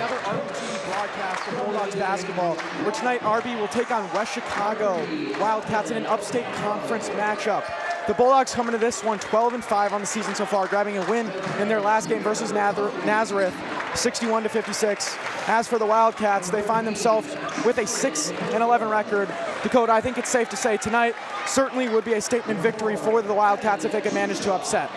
another RBTV broadcast of Bulldogs basketball, where tonight RB will take on West Chicago Wildcats in an upstate conference matchup. The Bulldogs coming to this one 12-5 on the season so far, grabbing a win in their last game versus Nazareth, 61-56. As for the Wildcats, they find themselves with a 6-11 record. Dakota, I think it's safe to say tonight certainly would be a statement victory for the Wildcats if they could manage to upset.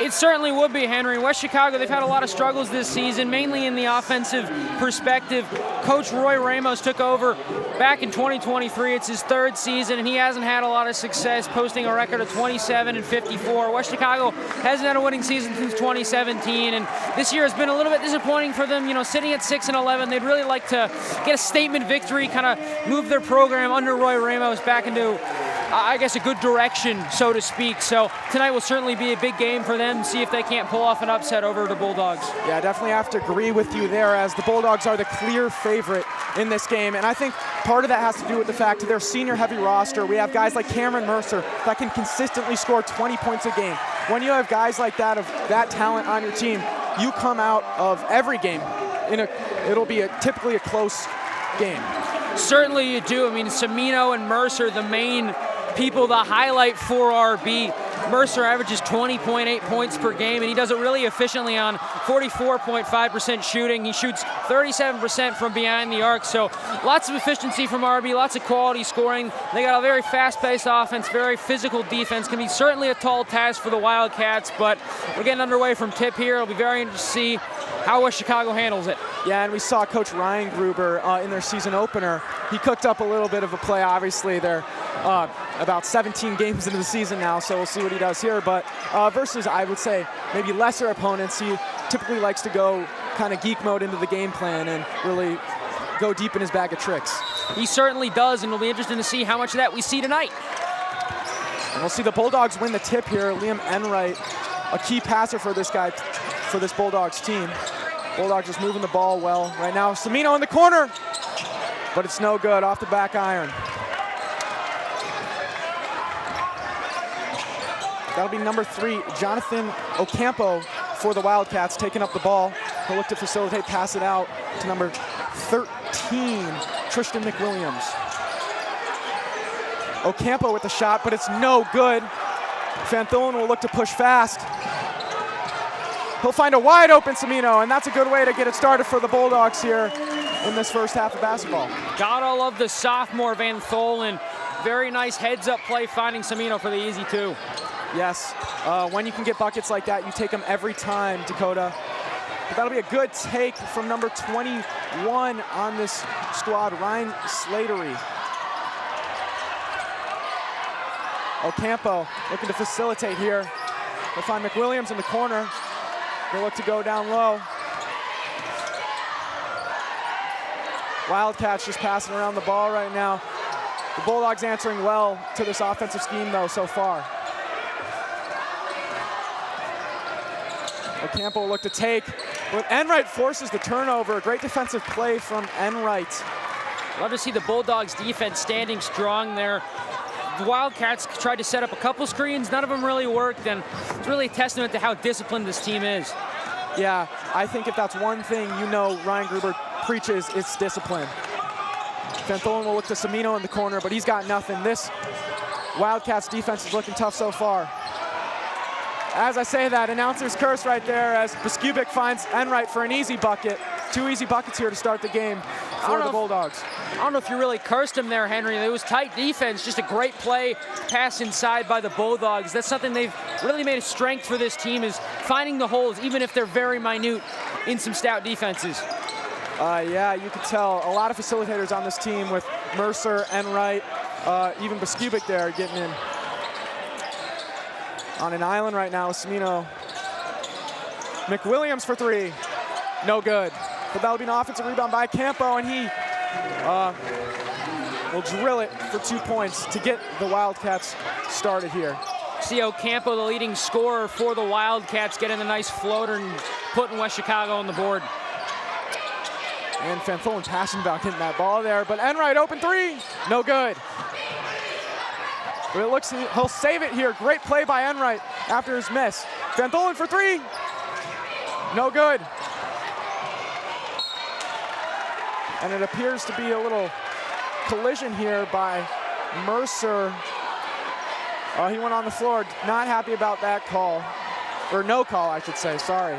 It certainly would be, Henry. West Chicago, they've had a lot of struggles this season, mainly in the offensive perspective. Coach Roy Ramos took over back in 2023. It's his third season, and he hasn't had a lot of success, posting a record of 27-54. West Chicago hasn't had a winning season since 2017, and this year has been a little bit disappointing for them. You know, sitting at 6-11, they'd really like to get a statement victory, kind of move their program under Roy Ramos back into, I guess, a good direction, so to speak. So tonight will certainly be a big game for them, see if they can't pull off an upset over the Bulldogs. Yeah, definitely have to agree with you there, as the Bulldogs are the clear favorite in this game. And I think part of that has to do with the fact that their senior-heavy roster. We have guys like Cameron Mercer that can consistently score 20 points a game. When you have guys like that, of that talent on your team, you come out of every game it'll be typically a close game. Certainly you do. I mean, Semino and Mercer, the main people to highlight for RB. Mercer averages 20.8 points per game, and he does it really efficiently on 44.5% shooting. He shoots 37% from behind the arc, so lots of efficiency from RB, lots of quality scoring. They got a very fast-paced offense, very physical defense. Can be certainly a tall task for the Wildcats, but we're getting underway from tip here. It'll be very interesting to see how West Chicago handles it. Yeah, and we saw Coach Ryan Gruber in their season opener. He cooked up a little bit of a play. Obviously, they're about 17 games into the season now, so we'll see what he does here. But versus, I would say, maybe lesser opponents, he typically likes to go kind of geek mode into the game plan and really go deep in his bag of tricks. He certainly does, and it'll be interesting to see how much of that we see tonight. And we'll see the Bulldogs win the tip here. Liam Enright, a key passer for this guy, for this Bulldogs team. Bulldogs just moving the ball well right now. Semino in the corner, but it's no good, off the back iron. That'll be number 3, Jonathan Ocampo for the Wildcats, taking up the ball. He'll look to facilitate, pass it out to number 13, Tristan McWilliams. Ocampo with the shot, but it's no good. Van Thullen will look to push fast. He'll find a wide open Semino, and that's a good way to get it started for the Bulldogs here in this first half of basketball. Gotta love the sophomore Van Thullen. Very nice heads-up play finding Semino for the easy 2. Yes, when you can get buckets like that, you take them every time, Dakota. But that'll be a good take from number 21 on this squad, Ryan Slatery. Ocampo looking to facilitate here. They'll find McWilliams in the corner. They look to go down low. Wildcats just passing around the ball right now. The Bulldogs answering well to this offensive scheme, though, so far. Ocampo will look to take, but Enright forces the turnover. Great defensive play from Enright. Love to see the Bulldogs defense standing strong there. The Wildcats tried to set up a couple screens, none of them really worked, and it's really a testament to how disciplined this team is. Yeah, I think if that's one thing you know Ryan Gruber preaches, it's discipline. Van Thullen will look to Semino in the corner, but he's got nothing. This Wildcats defense is looking tough so far. As I say that, announcer's curse right there as Biskubic finds Enright for an easy bucket. 2 easy buckets here to start the game for the Bulldogs. I don't know if you really cursed him there, Henry. It was tight defense, just a great play, pass inside by the Bulldogs. That's something they've really made a strength for this team, is finding the holes, even if they're very minute, in some stout defenses. Yeah, you could tell a lot of facilitators on this team with Mercer, Enright, even Biskubic there getting in. On an island right now, Semino. McWilliams for 3, no good. But that'll be an offensive rebound by Campo, and he will drill it for 2 points to get the Wildcats started here. See Ocampo, the leading scorer for the Wildcats, getting a nice floater and putting West Chicago on the board. And Van Thullen passionate about hitting that ball there, but Enright open 3, no good. But it looks, he'll save it here. Great play by Enright after his miss. Van Thullen for 3, no good. And it appears to be a little collision here by Mercer. He went on the floor, not happy about that call. Or no call, I should say, sorry.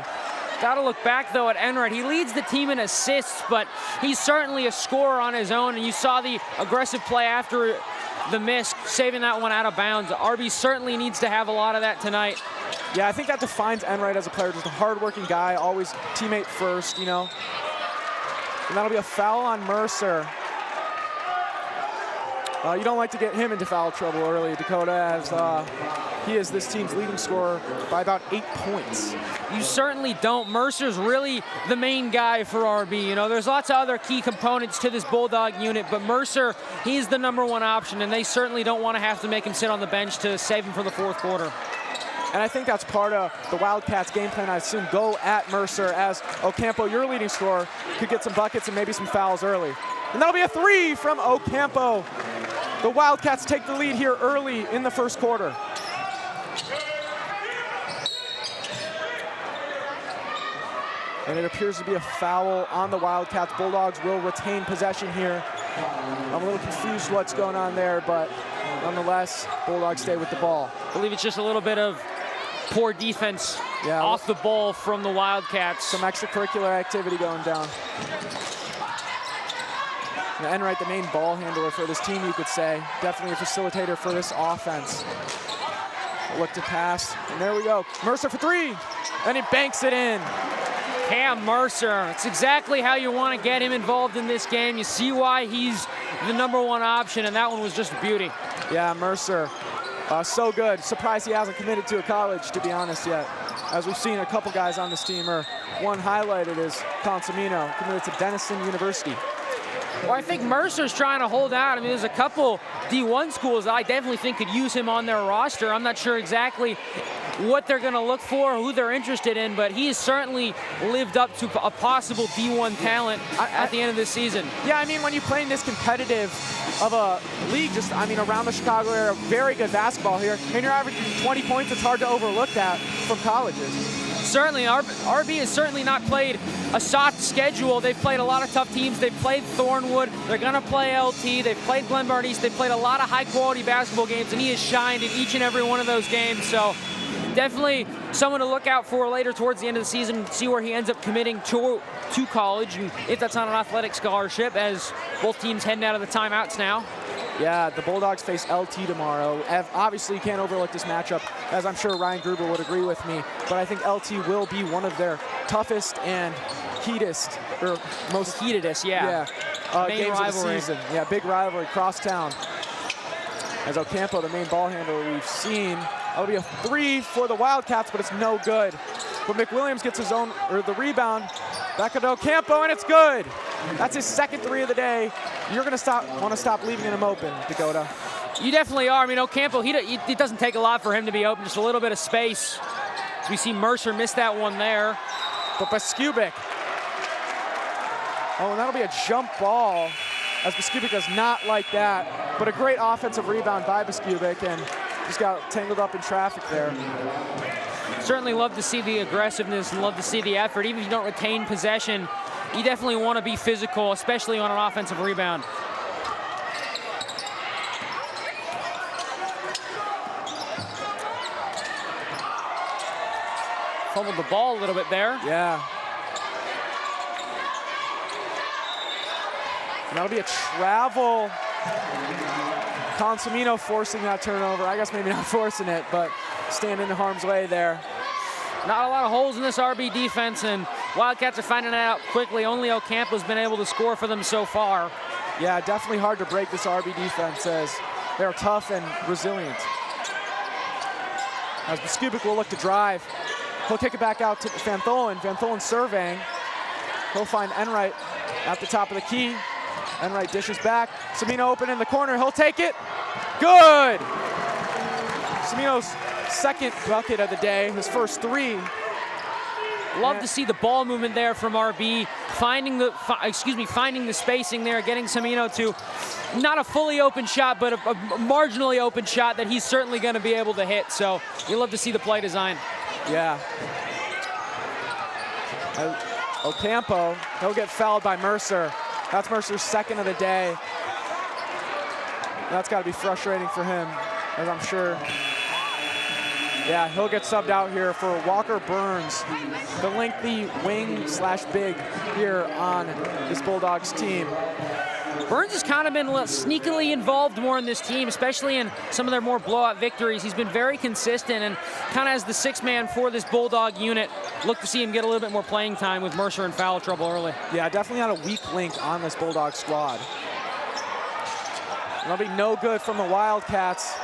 Got to look back, though, at Enright. He leads the team in assists, but he's certainly a scorer on his own, and you saw the aggressive play after the miss, saving that one out of bounds. RB certainly needs to have a lot of that tonight. Yeah, I think that defines Enright as a player, just a hard-working guy, always teammate first, you know. And that'll be a foul on Mercer. You don't like to get him into foul trouble early, Dakota, as he is this team's leading scorer by about 8 points. You certainly don't. Mercer's really the main guy for RB. You know, there's lots of other key components to this Bulldog unit, but Mercer, he's the #1 option, and they certainly don't want to have to make him sit on the bench to save him for the fourth quarter. And I think that's part of the Wildcats' game plan. I assume go at Mercer as Ocampo, your leading scorer, could get some buckets and maybe some fouls early. And that'll be a 3 from Ocampo. The Wildcats take the lead here early in the first quarter. And it appears to be a foul on the Wildcats. Bulldogs will retain possession here. I'm a little confused what's going on there, but nonetheless, Bulldogs stay with the ball. I believe it's just a little bit of poor defense off the ball from the Wildcats. Some extracurricular activity going down. Now, Enright, the main ball handler for this team, you could say. Definitely a facilitator for this offense. Look to pass, and there we go. Mercer for 3, and he banks it in. Cam Mercer, it's exactly how you want to get him involved in this game. You see why he's the #1 option, and that one was just a beauty. Yeah, Mercer, so good. Surprised he hasn't committed to a college, to be honest, yet. As we've seen a couple guys on this team, or one highlighted is Consamino, committed to Denison University. Well, I think Mercer's trying to hold out. I mean, there's a couple D1 schools that I definitely think could use him on their roster. I'm not sure exactly what they're going to look for, who they're interested in, but he has certainly lived up to a possible D1 talent at the end of this season. Yeah, I mean, when you play in this competitive of a league, just, I mean, around the Chicago area, very good basketball here, and you're averaging 20 points, it's hard to overlook that from colleges. Certainly, RB has certainly not played a soft schedule. They've played a lot of tough teams. They've played Thornwood. They're going to play LT. They've played Glenbard East. They've played a lot of high-quality basketball games, and he has shined in each and every one of those games. So definitely someone to look out for later towards the end of the season, see where he ends up committing to college, and if that's on an athletic scholarship, as both teams heading out of the timeouts now. Yeah, the Bulldogs face LT tomorrow. Obviously, you can't overlook this matchup, as I'm sure Ryan Gruber would agree with me. But I think LT will be one of their toughest and heatedest, or most heatedest, games rivalry of the season. Yeah, big rivalry, crosstown. As Ocampo, the main ball handler we've seen, that'll be a 3 for the Wildcats, but it's no good. But McWilliams gets his own, or the rebound, back to Ocampo, and it's good. That's his second 3 of the day. You're going to want to stop leaving him open, Dakota. You definitely are. I mean, Ocampo, it doesn't take a lot for him to be open, just a little bit of space. As we see Mercer miss that one there. But Beskubic. Oh, and that'll be a jump ball, as Beskubic does not like that. But a great offensive rebound by Beskubic, and just got tangled up in traffic there. Certainly love to see the aggressiveness and love to see the effort. Even if you don't retain possession, you definitely want to be physical, especially on an offensive rebound. Fumbled the ball a little bit there. Yeah. And that'll be a travel. Consamino forcing that turnover. I guess maybe not forcing it, but staying in harm's way there. Not a lot of holes in this RB defense, and Wildcats are finding it out quickly. Only Ocampo's been able to score for them so far. Yeah, definitely hard to break this RB defense, as they're tough and resilient. As Beskubic will look to drive. He'll kick it back out to Van Tholen. Van Tholen surveying. He'll find Enright at the top of the key. Enright dishes back. Samino open in the corner. He'll take it. Good! Samino's second bucket of the day, his first 3. Love to see the ball movement there from RB, finding the spacing there, getting Samino to not a fully open shot, but a marginally open shot that he's certainly going to be able to hit. So you love to see the play design. Yeah. Ocampo, he'll get fouled by Mercer. That's Mercer's second of the day. That's got to be frustrating for him, as I'm sure. Yeah, he'll get subbed out here for Walker Burns, the lengthy wing/big here on this Bulldogs team. Burns has kind of been sneakily involved more in this team, especially in some of their more blowout victories. He's been very consistent and kind of as the sixth man for this Bulldog unit. Look to see him get a little bit more playing time with Mercer in foul trouble early. Yeah, definitely not a weak link on this Bulldog squad. That'll be no good from the Wildcats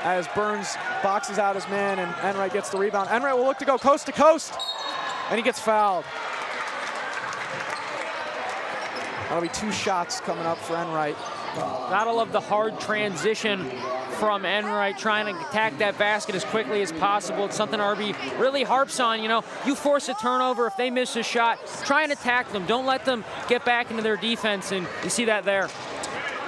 as Burns boxes out his man and Enright gets the rebound. Enright will look to go coast to coast, and he gets fouled. That'll be 2 shots coming up for Enright. Gotta love the hard transition from Enright, trying to attack that basket as quickly as possible. It's something RB really harps on. You know, you force a turnover. If they miss a shot, try and attack them. Don't let them get back into their defense, and you see that there.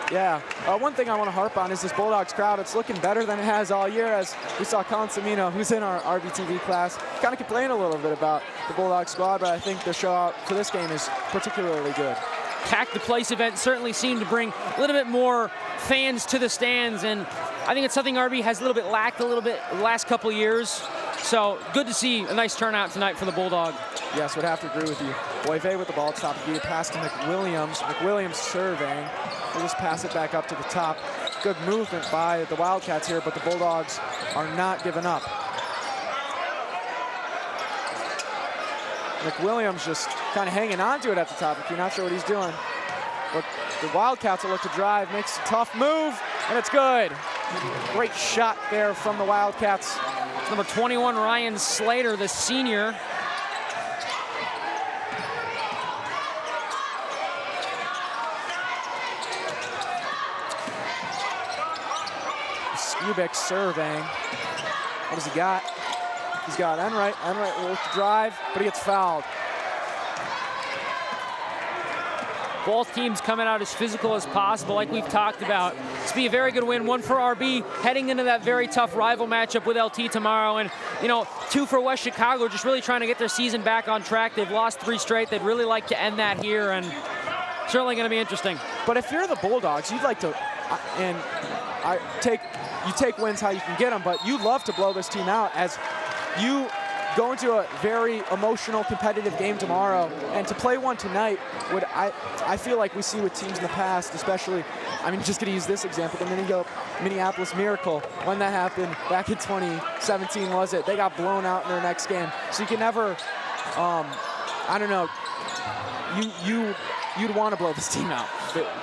Yeah, one thing I want to harp on is this Bulldogs crowd. It's looking better than it has all year, as we saw Consamino, who's in our RBTV class, kind of complain a little bit about the Bulldogs squad, but I think the show out for this game is particularly good. Pack the Place event certainly seemed to bring a little bit more fans to the stands, and I think it's something RB has a little bit lacked the last couple of years. So good to see a nice turnout tonight for the Bulldog. Yes, would have to agree with you. Boyve with the ball, top of the pass to McWilliams. McWilliams serving. We'll just pass it back up to the top. Good movement by the Wildcats here, but the Bulldogs are not giving up. McWilliams just kind of hanging on to it at the top. If you're not sure what he's doing. But the Wildcats will look to drive, makes a tough move, and it's good. Great shot there from the Wildcats. Number 21, Ryan Slater, the senior. Skubik serving. What has he got? He's got Enright. Enright will look to drive, but he gets fouled. Both teams coming out as physical as possible, like we've talked about. This will be a very good win, one for RB, heading into that very tough rival matchup with LT tomorrow. And, you know, 2 for West Chicago, just really trying to get their season back on track. They've lost 3 straight. They'd really like to end that here, and certainly going to be interesting. But if you're the Bulldogs, you'd like to, you take wins how you can get them, but you'd love to blow this team out as you go into a very emotional, competitive game tomorrow, and to play one tonight would, I feel like we see with teams in the past, especially, I mean, just going to use this example, the Minneapolis Miracle, when that happened back in 2017, was it? They got blown out in their next game. So you can never, I don't know, you'd want to blow this team out.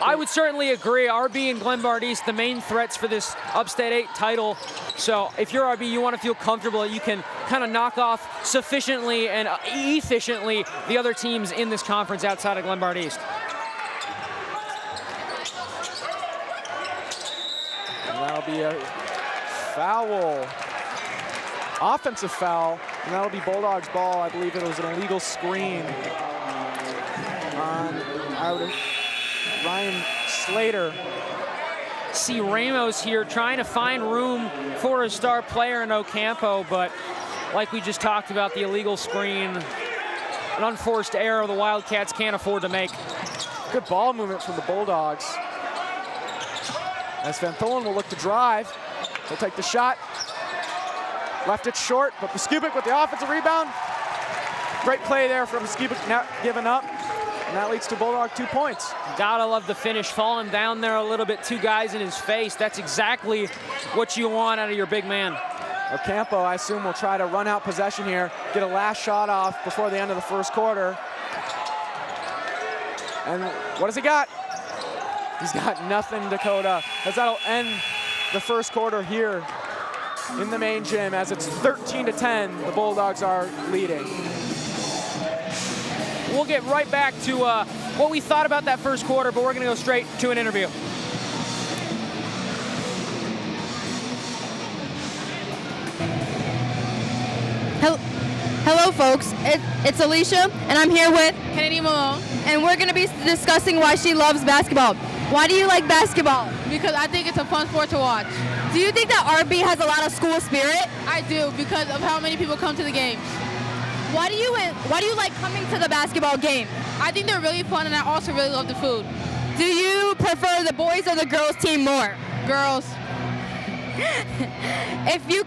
I would certainly agree. RB and Glenbard East, the main threats for this Upstate 8 title. So if you're RB, you want to feel comfortable that you can kind of knock off sufficiently and efficiently the other teams in this conference outside of Glenbard East. And that'll be a foul. Offensive foul, and that'll be Bulldogs ball. I believe it was an illegal screen on Ryan Slater. See Ramos here trying to find room for a star player in Ocampo, but like we just talked about, the illegal screen, an unforced error the Wildcats can't afford to make. Good ball movement from the Bulldogs. As Van Tholen will look to drive. He'll take the shot. Left it short, but Skubik with the offensive rebound. Great play there from Skubik, not giving up. And that leads to Bulldog 2 points. Gotta love the finish, falling down there a little bit, 2 guys in his face. That's exactly what you want out of your big man. Ocampo, I assume, will try to run out possession here, get a last shot off before the end of the first quarter. And what has he got? He's got nothing, Dakota, as that'll end the first quarter here in the main gym as it's 13-10. The Bulldogs are leading. We'll get right back to what we thought about that first quarter, but we're going to go straight to an interview. Hello, folks. It's Alicia, and I'm here with Kennedy Malone. And we're going to be discussing why she loves basketball. Why do you like basketball? Because I think it's a fun sport to watch. Do you think that RB has a lot of school spirit? I do, because of how many people come to the games. Why do you like coming to the basketball game? I think they're really fun, and I also really love the food. Do you prefer the boys or the girls team more? Girls. If you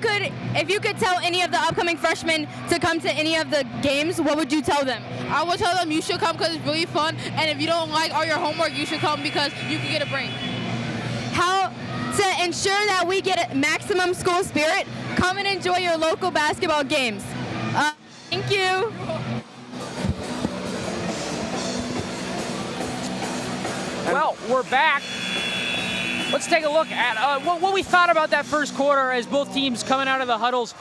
could tell any of the upcoming freshmen to come to any of the games, what would you tell them? I would tell them you should come because it's really fun, and if you don't like all your homework, you should come because you can get a break. How to ensure that we get maximum school spirit, come and enjoy your local basketball games. Thank you. Well, we're back. Let's take a look at what we thought about that first quarter as both teams coming out of the huddles.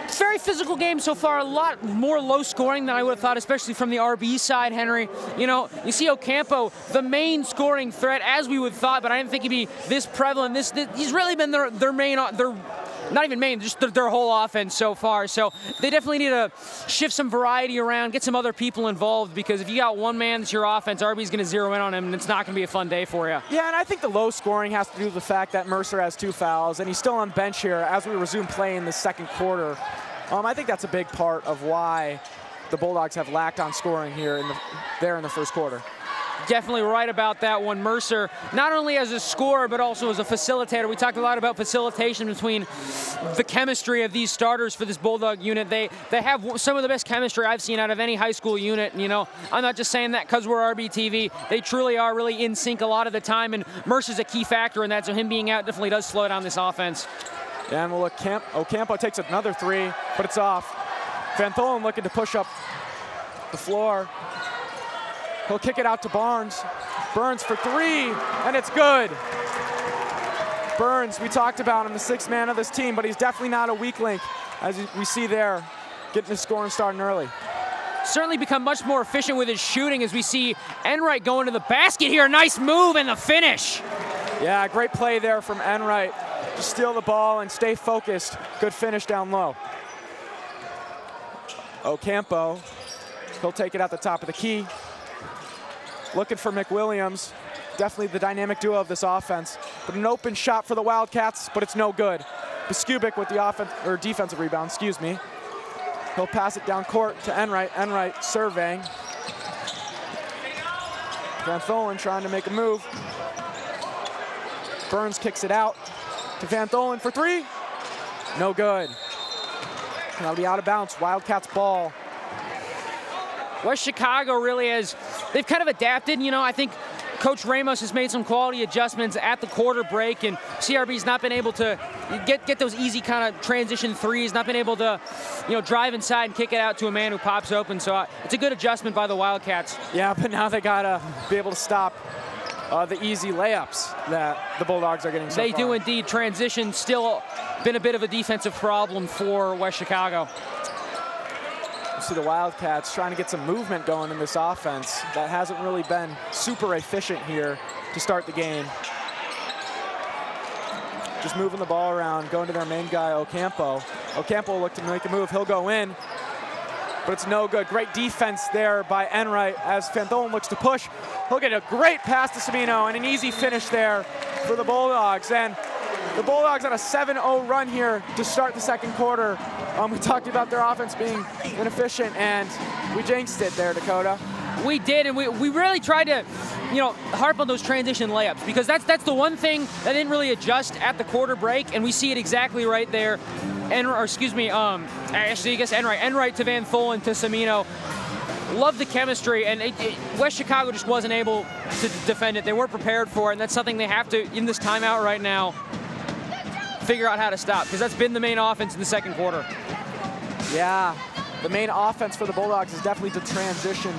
It's a very physical game so far, a lot more low scoring than I would have thought, especially from the RB side, Henry. You know, you see Ocampo, the main scoring threat, as we would have thought, but I didn't think he'd be this prevalent. He's really been their main, not even main, just their whole offense so far. So they definitely need to shift some variety around, get some other people involved, because if you got one man that's your offense, RB's going to zero in on him, and it's not going to be a fun day for you. Yeah, and I think the low scoring has to do with the fact that Mercer has 2 fouls, and he's still on bench here as we resume play in the second quarter. I think that's a big part of why the Bulldogs have lacked on scoring here in the first quarter. Definitely right about that one. Mercer, not only as a scorer, but also as a facilitator. We talked a lot about facilitation between the chemistry of these starters for this Bulldog unit. They have some of the best chemistry I've seen out of any high school unit. And, you know, I'm not just saying that because we're RBTV. They truly are really in sync a lot of the time, and Mercer's a key factor in that, so him being out definitely does slow down this offense. Yeah, and we'll look, Ocampo takes another 3, but it's off. Van Tholen looking to push up the floor. He'll kick it out to Barnes. Burns for 3, and it's good. Burns, we talked about him, the 6th man of this team, but he's definitely not a weak link, as we see there, getting his scoring starting early. Certainly become much more efficient with his shooting as we see Enright going to the basket here. Nice move and the finish. Yeah, great play there from Enright. Just steal the ball and stay focused. Good finish down low. Ocampo, he'll take it out the top of the key. Looking for McWilliams. Definitely the dynamic duo of this offense. But an open shot for the Wildcats, but it's no good. Biskubic with the defensive rebound, excuse me. He'll pass it down court to Enright. Enright surveying. Van Tholen trying to make a move. Burns kicks it out to Van Tholen for 3. No good. That'll be out of bounds. Wildcats ball. West Chicago really they've kind of adapted. You know, I think Coach Ramos has made some quality adjustments at the quarter break, and CRB's not been able to get those easy kind of transition threes, not been able to, you know, drive inside and kick it out to a man who pops open. So it's a good adjustment by the Wildcats. Yeah, but now they gotta be able to stop the easy layups that the Bulldogs are getting so far. They do indeed. Transition still been a bit of a defensive problem for West Chicago. You see the Wildcats trying to get some movement going in this offense. That hasn't really been super efficient here to start the game. Just moving the ball around, going to their main guy, Ocampo. Ocampo will look to make a move. He'll go in, but it's no good. Great defense there by Enright as Van Tholen looks to push. He'll get a great pass to Sabino and an easy finish there for the Bulldogs. And the Bulldogs on a 7-0 run here to start the second quarter. We talked about their offense being inefficient, and we jinxed it there, Dakota. We did, and we really tried to, you know, harp on those transition layups, because that's the one thing that didn't really adjust at the quarter break, and we see it exactly right there. Actually, I guess Enright to Van Tholen to Sabino. Love the chemistry, and West Chicago just wasn't able to defend it. They weren't prepared for it, and that's something they have to, in this timeout right now, figure out how to stop, because that's been the main offense in the second quarter. Yeah, the main offense for the Bulldogs is definitely the transition.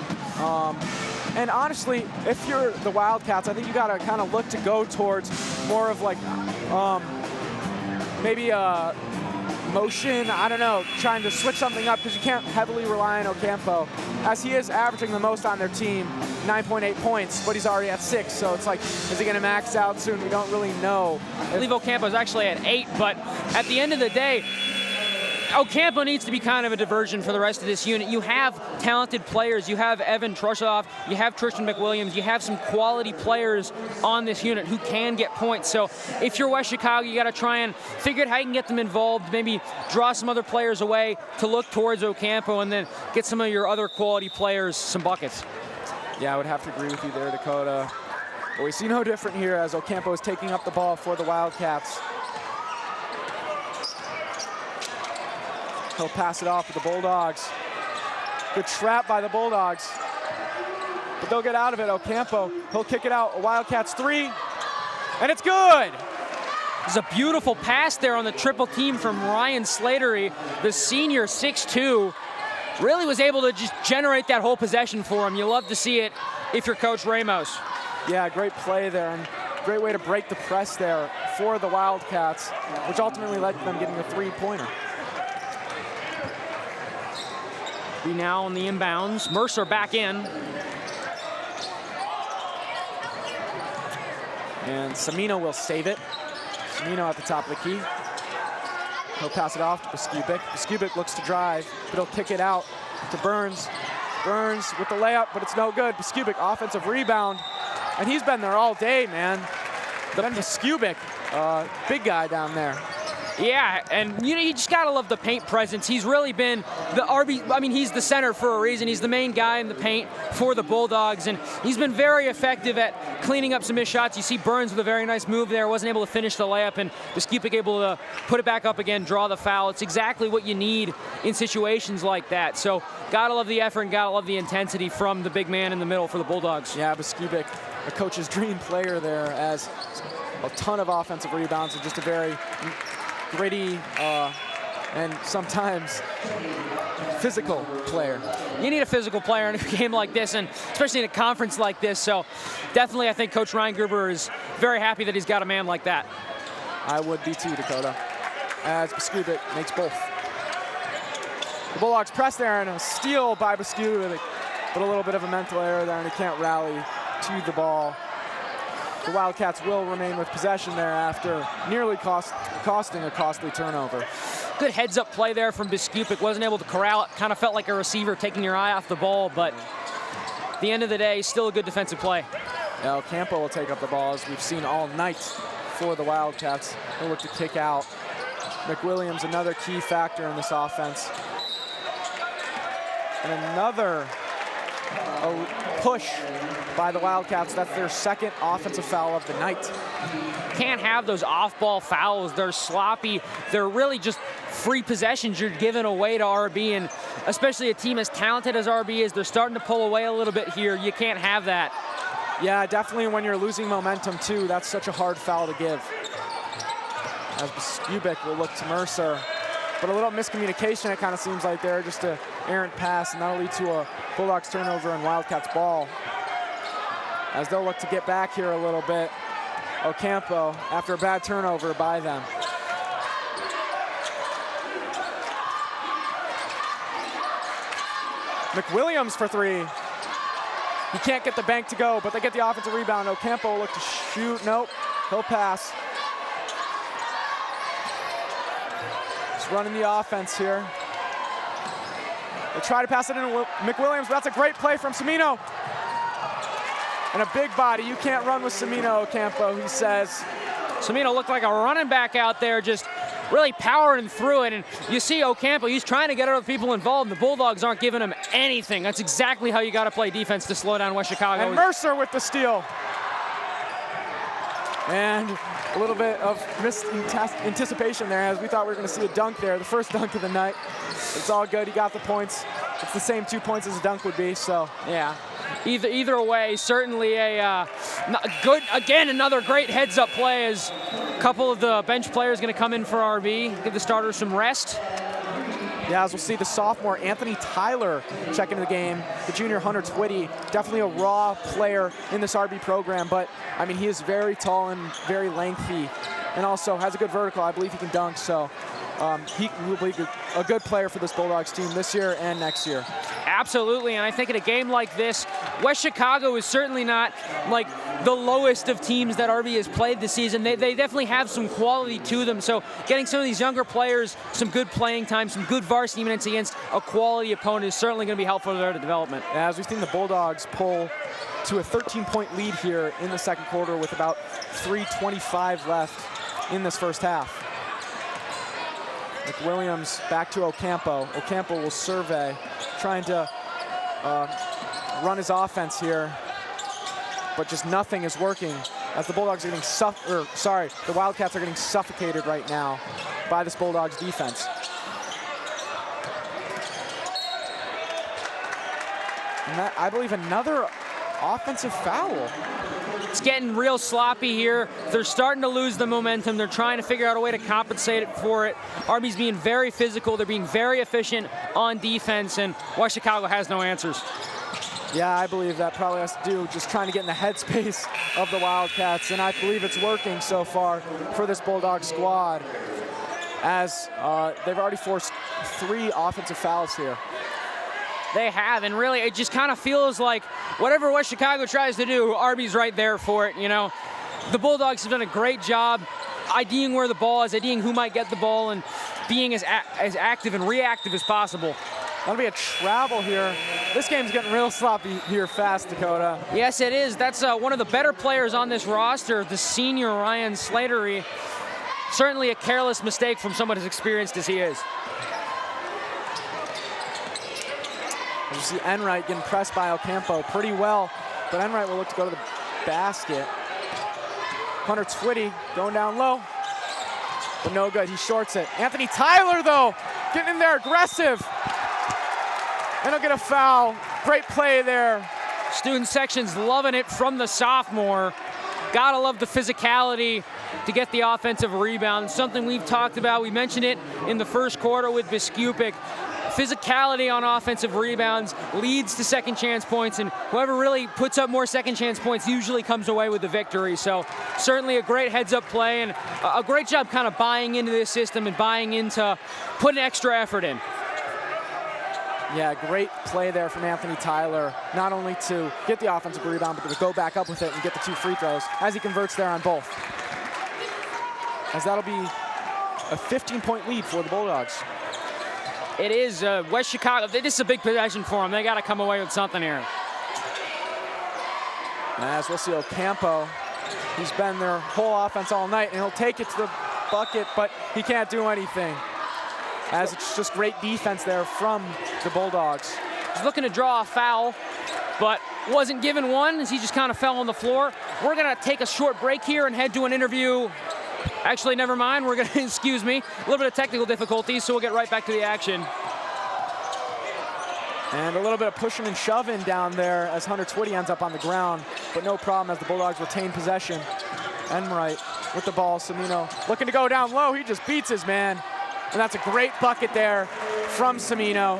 And honestly, if you're the Wildcats, I think you got to kind of look to go towards more of like maybe a motion, I don't know, trying to switch something up, because you can't heavily rely on Ocampo, as he is averaging the most on their team, 9.8 points, but he's already at 6, so it's like, is he going to max out soon? We don't really know. I believe Ocampo's actually at 8, but at the end of the day, Ocampo needs to be kind of a diversion for the rest of this unit. You have talented players. You have Evan Trushoff. You have Tristan McWilliams. You have some quality players on this unit who can get points. So if you're West Chicago, you got to try and figure out how you can get them involved, maybe draw some other players away to look towards Ocampo, and then get some of your other quality players some buckets. Yeah, I would have to agree with you there, Dakota. But we see no different here as Ocampo is taking up the ball for the Wildcats. He'll pass it off to the Bulldogs. Good trap by the Bulldogs. But they'll get out of it. Ocampo, he'll kick it out. A Wildcats 3, and it's good. There's a beautiful pass there on the triple team from Ryan Slatery, the senior 6'2". Really was able to just generate that whole possession for him. You love to see it if you're Coach Ramos. Yeah, great play there, and great way to break the press there for the Wildcats, which ultimately led to them getting a 3-pointer. Be now on the inbounds. Mercer back in. And Samino will save it. Samino at the top of the key. He'll pass it off to Biskupic. Biskupic looks to drive, but he'll kick it out to Burns. Burns with the layup, but it's no good. Biskupic, offensive rebound. And he's been there all day, man. Ben Biskupic, big guy down there. Yeah, and you know, you just gotta love the paint presence. He's really been the RB, I mean, he's the center for a reason. He's the main guy in the paint for the Bulldogs, and he's been very effective at cleaning up some missed shots. You see Burns with a very nice move there, wasn't able to finish the layup, and Biskupic able to put it back up again, draw the foul. It's exactly what you need in situations like that. So gotta love the effort and gotta love the intensity from the big man in the middle for the Bulldogs. Yeah, Biskupic, a coach's dream player there, as a ton of offensive rebounds and just a very gritty and sometimes physical player. You need a physical player in a game like this, and especially in a conference like this. So definitely I think Coach Ryan Gruber is very happy that he's got a man like that. I would be too, Dakota, as Biskupic makes both. The Bulldogs press there, and a steal by Biskupic, but a little bit of a mental error there, and he can't rally to the ball. The Wildcats will remain with possession there after nearly costing a costly turnover. Good heads-up play there from Biskupic. Wasn't able to corral it. Kind of felt like a receiver taking your eye off the ball, but at the end of the day, still a good defensive play. Now, Ocampo will take up the ball, as we've seen all night for the Wildcats. He'll look to kick out. McWilliams, another key factor in this offense. And another push by the Wildcats. That's their second offensive foul of the night. Can't have those off-ball fouls. They're sloppy. They're really just free possessions you're giving away to RB, and especially a team as talented as RB is, they're starting to pull away a little bit here. You can't have that. Yeah, definitely when you're losing momentum too, that's such a hard foul to give. As Biskupic will look to Mercer, but a little miscommunication, it kind of seems like there, just an errant pass, and that'll lead to a Bulldogs turnover and Wildcats ball. As they'll look to get back here a little bit. Ocampo, after a bad turnover by them. McWilliams for 3. He can't get the bank to go, but they get the offensive rebound. Ocampo will look to shoot. Nope, he'll pass. Just running the offense here. They try to pass it into McWilliams, but that's a great play from Samino. And a big body. You can't run with Samino, Ocampo, he says. Samino looked like a running back out there, just really powering through it. And you see Ocampo, he's trying to get other people involved, and the Bulldogs aren't giving him anything. That's exactly how you got to play defense to slow down West Chicago. And Mercer with the steal. And a little bit of missed anticipation there, as we thought we were going to see a dunk there, the first dunk of the night. It's all good. He got the points. It's the same 2 points as a dunk would be, so. Yeah. Either way, certainly a good, again, another great heads-up play, as a couple of the bench players going to come in for RB, give the starters some rest. Yeah, as we'll see the sophomore Anthony Tyler check into the game, the junior Hunter Twitty, definitely a raw player in this RB program, but I mean, he is very tall and very lengthy, and also has a good vertical. I believe he can dunk, so he will be a good player for this Bulldogs team this year and next year. Absolutely, and I think in a game like this, West Chicago is certainly not like the lowest of teams that RB has played this season. They definitely have some quality to them, so getting some of these younger players some good playing time, some good varsity minutes against a quality opponent is certainly going to be helpful to their development. As we've seen the Bulldogs pull to a 13-point lead here in the second quarter with about 3:25 left in this first half. McWilliams back to Ocampo. Ocampo will survey, trying to run his offense here, but just nothing is working as the Bulldogs are getting the Wildcats are getting suffocated right now by this Bulldogs defense. And that, I believe, another offensive foul. It's getting real sloppy here. They're starting to lose the momentum. They're trying to figure out a way to compensate for it. RB's being very physical. They're being very efficient on defense, and West Chicago has no answers. Yeah, I believe that probably has to do just trying to get in the headspace of the Wildcats, and I believe it's working so far for this Bulldog squad, as they've already forced 3 offensive fouls here. They have, and really it just kind of feels like whatever West Chicago tries to do, RB's right there for it, you know. The Bulldogs have done a great job IDing where the ball is, IDing who might get the ball, and being as active and reactive as possible. That'll be a travel here. This game's getting real sloppy here fast, Dakota. Yes, it is. That's one of the better players on this roster, the senior Ryan Slatery. Certainly a careless mistake from someone as experienced as he is. You see Enright getting pressed by Ocampo pretty well, but Enright will look to go to the basket. Hunter Twitty going down low, but no good. He shorts it. Anthony Tyler, though, getting in there aggressive. And he'll get a foul. Great play there. Student section's loving it from the sophomore. Gotta love the physicality to get the offensive rebound. Something we've talked about. We mentioned it in the first quarter with Biskupik. Physicality on offensive rebounds leads to second chance points, and whoever really puts up more second chance points usually comes away with the victory. So certainly a great heads-up play, and a great job kind of buying into this system and buying into putting extra effort in. Yeah, great play there from Anthony Tyler, not only to get the offensive rebound, but to go back up with it and get the 2 free throws as he converts there on both. As that'll be a 15-point lead for the Bulldogs. It is West Chicago. This is a big possession for them. They got to come away with something here. As we'll see Ocampo, he's been their whole offense all night, and he'll take it to the bucket, but he can't do anything. As it's just great defense there from the Bulldogs. He's looking to draw a foul, but wasn't given one as he just kind of fell on the floor. We're going to take a short break here and head to an interview. Actually, never mind. We're going to, excuse me, a little bit of technical difficulties, so we'll get right back to the action. And a little bit of pushing and shoving down there as Hunter Twitty ends up on the ground, but no problem as the Bulldogs retain possession. Enright with the ball. Semino looking to go down low. He just beats his man. And that's a great bucket there from Semino.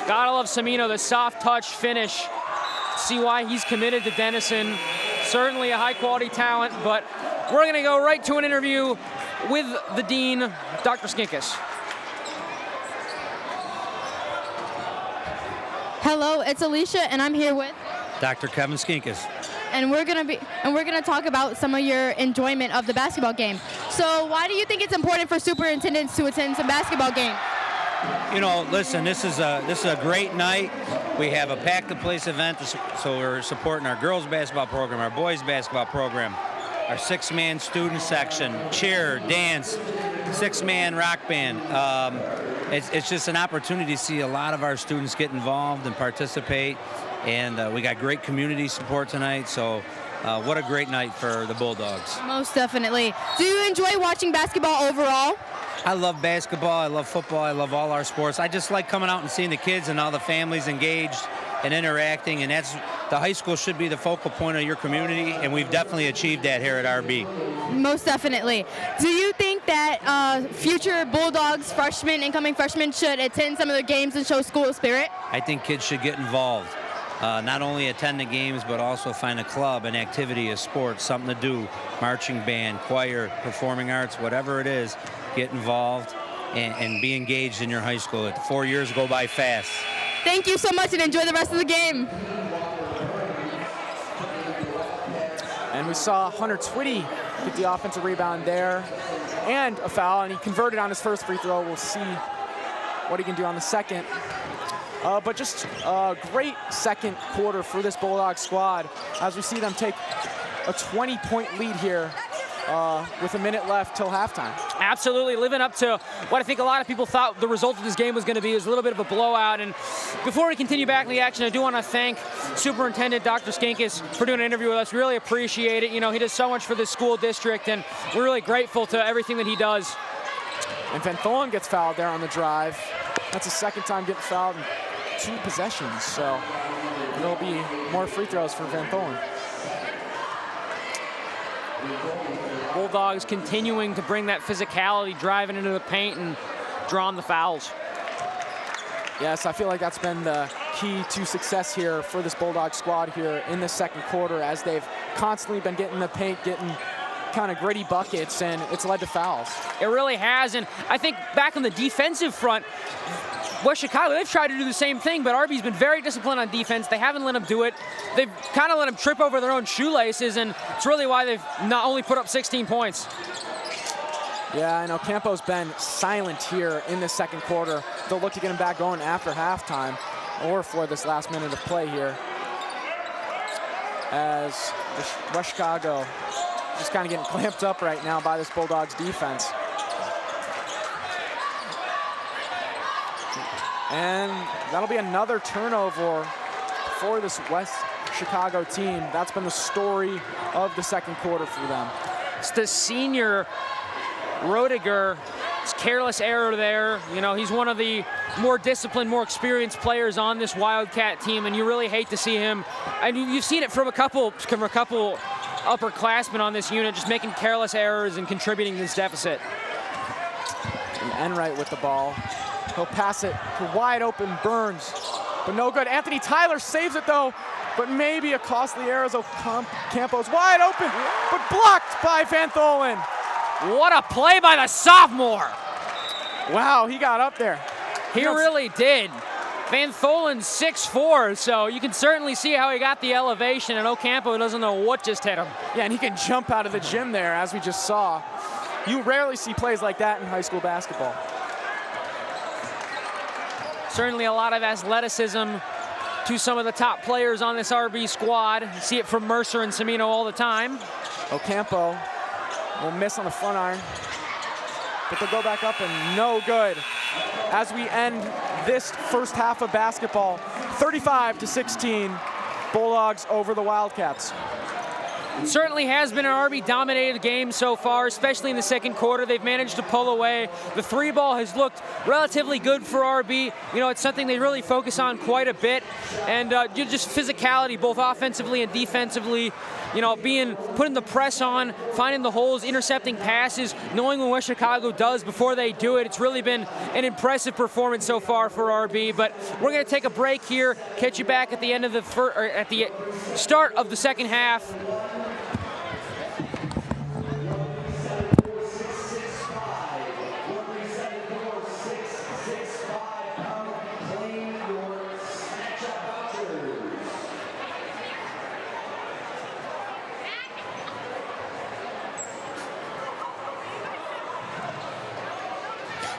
Gotta love Semino, the soft touch finish. See why he's committed to Denison. Certainly a high quality talent, but we're gonna go right to an interview with the Dean, Dr. Skinkus. Hello, it's Alicia, and I'm here with Dr. Kevin Skinkus. and we're gonna talk about some of your enjoyment of the basketball game. So why do you think it's important for superintendents to attend some basketball games? You know, listen, this is a great night. We have a Pack the Place event, so we're supporting our girls basketball program, our boys basketball program, our 6-man student section, cheer, dance, 6-man rock band. It's just an opportunity to see a lot of our students get involved and participate. And we got great community support tonight, so what a great night for the Bulldogs. Most definitely. Do you enjoy watching basketball overall? I love basketball, I love football, I love all our sports. I just like coming out and seeing the kids and all the families engaged and interacting, and that's the high school should be the focal point of your community, and we've definitely achieved that here at RB. Most definitely. Do you think that future Bulldogs incoming freshmen should attend some of the games and show school spirit? I think kids should get involved. Not only attend the games, but also find a club, an activity, a sport, something to do, marching band, choir, performing arts, whatever it is, get involved and be engaged in your high school. 4 years go by fast. Thank you so much and enjoy the rest of the game. And we saw Hunter Twitty get the offensive rebound there and a foul, and he converted on his first free throw. We'll see what he can do on the second. But just a great second quarter for this Bulldogs squad as we see them take a 20-point lead here with a minute left till halftime. Absolutely, living up to what I think a lot of people thought the result of this game was going to be. It was a little bit of a blowout. And before we continue back in the action, I do want to thank Superintendent Dr. Skinkis for doing an interview with us. Really appreciate it. You know, he does so much for this school district, and we're really grateful to everything that he does. And Van Tholen gets fouled there on the drive. That's the second time getting fouled in 2 possessions, so there'll be more free throws for Van Tholen. Bulldogs continuing to bring that physicality, driving into the paint and drawing the fouls. Yes, I feel like that's been the key to success here for this Bulldog squad here in the second quarter, as they've constantly been getting the paint, getting kind of gritty buckets, and it's led to fouls. It really has, and I think back on the defensive front, West Chicago, they've tried to do the same thing, but RB's been very disciplined on defense. They haven't let them do it. They've kind of let them trip over their own shoelaces, and it's really why they've not only put up 16 points. Yeah, I know Campo's been silent here in the second quarter. They'll look to get him back going after halftime or for this last minute of play here, as West Chicago just kind of getting clamped up right now by this Bulldogs defense. And that'll be another turnover for this West Chicago team. That's been the story of the second quarter for them. It's the senior Rodiger. It's careless error there. You know, he's one of the more disciplined, more experienced players on this Wildcat team, and you really hate to see him. And you've seen it from a couple upperclassmen on this unit, just making careless errors and contributing to this deficit. And Enright with the ball. He'll pass it to wide open Burns, but no good. Anthony Tyler saves it though, but maybe a costly error as Campo's wide open, but blocked by Van Tholen. What a play by the sophomore. Wow, he got up there. He really did. Van Tholen's 6'4", so you can certainly see how he got the elevation, and Ocampo doesn't know what just hit him. Yeah, and he can jump out of the gym there, as we just saw. You rarely see plays like that in high school basketball. Certainly a lot of athleticism to some of the top players on this RB squad. You see it from Mercer and Semino all the time. Ocampo will miss on the front iron, but they'll go back up and no good. As we end this first half of basketball, 35-16, Bulldogs over the Wildcats. It certainly has been an RB-dominated game so far, especially in the second quarter. They've managed to pull away. The 3-ball has looked relatively good for RB. You know, it's something they really focus on quite a bit. And just physicality, both offensively and defensively, you know, putting the press on, finding the holes, intercepting passes, knowing what West Chicago does before they do it. It's really been an impressive performance so far for RB. But we're going to take a break here, catch you back at the end of at the start of the second half.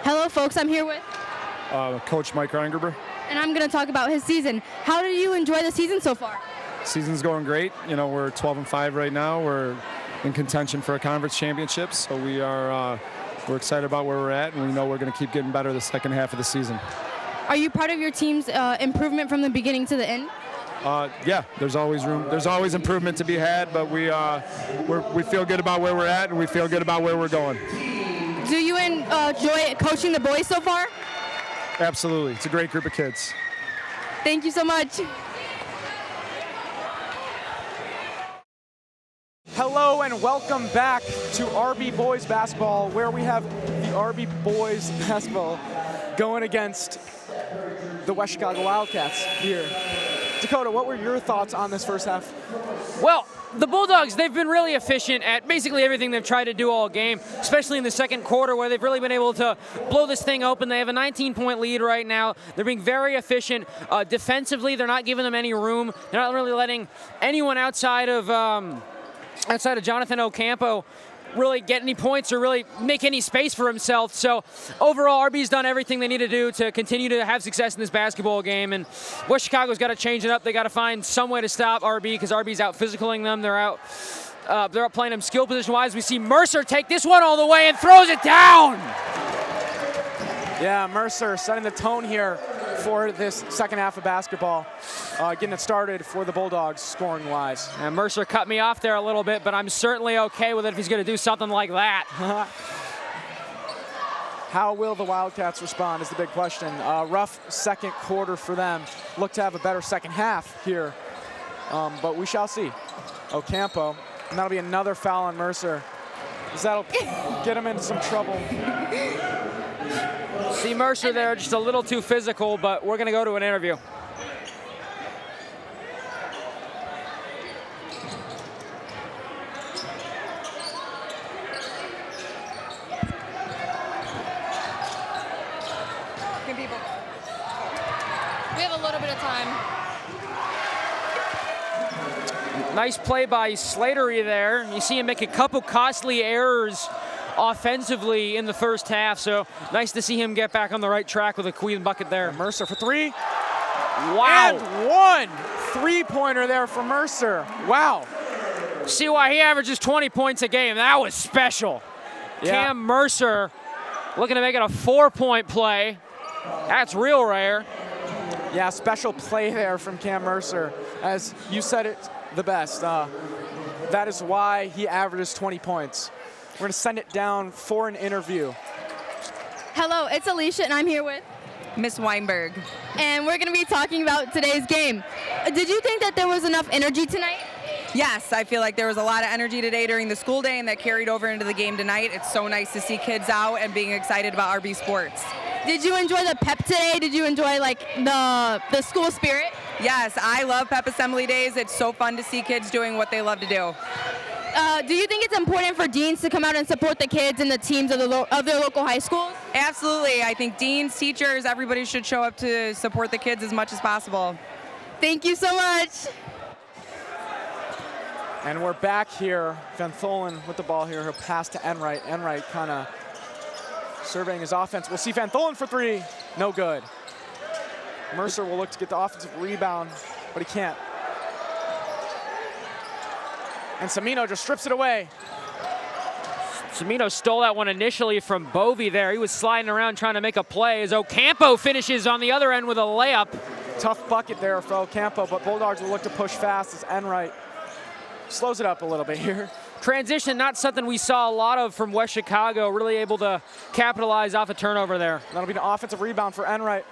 Hello, folks. I'm here with Coach Mike Reingerber. and I'm going to talk about his season. How did you enjoy the season so far? Season's going great. You know, we're 12-5 right now. We're in contention for a conference championship, so we're excited about where we're at, and we know we're going to keep getting better the second half of the season. Are you proud of your team's improvement from the beginning to the end? Yeah, there's always room. There's always improvement to be had, but we feel good about where we're at, and we feel good about where we're going. Do you enjoy coaching the boys so far? Absolutely. It's a great group of kids. Thank you so much. Hello and welcome back to RB Boys Basketball, where we have the RB Boys Basketball going against the West Chicago Wildcats here Dakota, what were your thoughts on this first half? Well, the Bulldogs, they've been really efficient at basically everything they've tried to do all game, especially in the second quarter where they've really been able to blow this thing open. They have a 19-point lead right now. They're being very efficient. Defensively, they're not giving them any room. They're not really letting anyone outside of Jonathan Ocampo really get any points or really make any space for himself. So overall, RB's done everything they need to do to continue to have success in this basketball game. And West Chicago's got to change it up. They got to find some way to stop RB because RB's out physicaling them. They're out playing them skill position-wise. We see Mercer take this one all the way and throws it down. Yeah, Mercer setting the tone here for this second half of basketball, getting it started for the Bulldogs scoring-wise. And Mercer cut me off there a little bit, but I'm certainly okay with it if he's going to do something like that. How will the Wildcats respond is the big question. Rough second quarter for them. Look to have a better second half here, but we shall see. Ocampo, and that'll be another foul on Mercer. That'll get him into some trouble. See Mercer there, just a little too physical, but we're going to go to an interview. We have a little bit of time. Nice play by Slatery there. You see him make a couple costly errors offensively in the first half, so nice to see him get back on the right track with a clean bucket there. Mercer for three. Wow. And one three-pointer there for Mercer. Wow. See why he averages 20 points a game. That was special. Yeah. Cam Mercer looking to make it a 4-point play. That's real rare. Yeah, special play there from Cam Mercer. As you said it the best. That is why he averages 20 points. We're going to send it down for an interview. Hello, it's Alicia, and I'm here with Miss Weinberg. and we're going to be talking about today's game. Did you think that there was enough energy tonight? Yes, I feel like there was a lot of energy today during the school day, and that carried over into the game tonight. It's so nice to see kids out and being excited about RB sports. Did you enjoy the pep today? Did you enjoy like the school spirit? Yes, I love pep assembly days. It's so fun to see kids doing what they love to do. Do you think it's important for deans to come out and support the kids and the teams of their local high schools? Absolutely. I think deans, teachers, everybody should show up to support the kids as much as possible. Thank you so much. And we're back here. Van Tholen with the ball here. He'll pass to Enright. Enright kind of surveying his offense. We'll see Van Tholen for three. No good. Mercer will look to get the offensive rebound, but he can't. And Samino just strips it away. Samino stole that one initially from Bovey there. He was sliding around trying to make a play as Ocampo finishes on the other end with a layup. Tough bucket there for Ocampo, but Bulldogs will look to push fast as Enright slows it up a little bit here. Transition, not something we saw a lot of from West Chicago, really able to capitalize off a turnover there. That'll be an offensive rebound for Enright.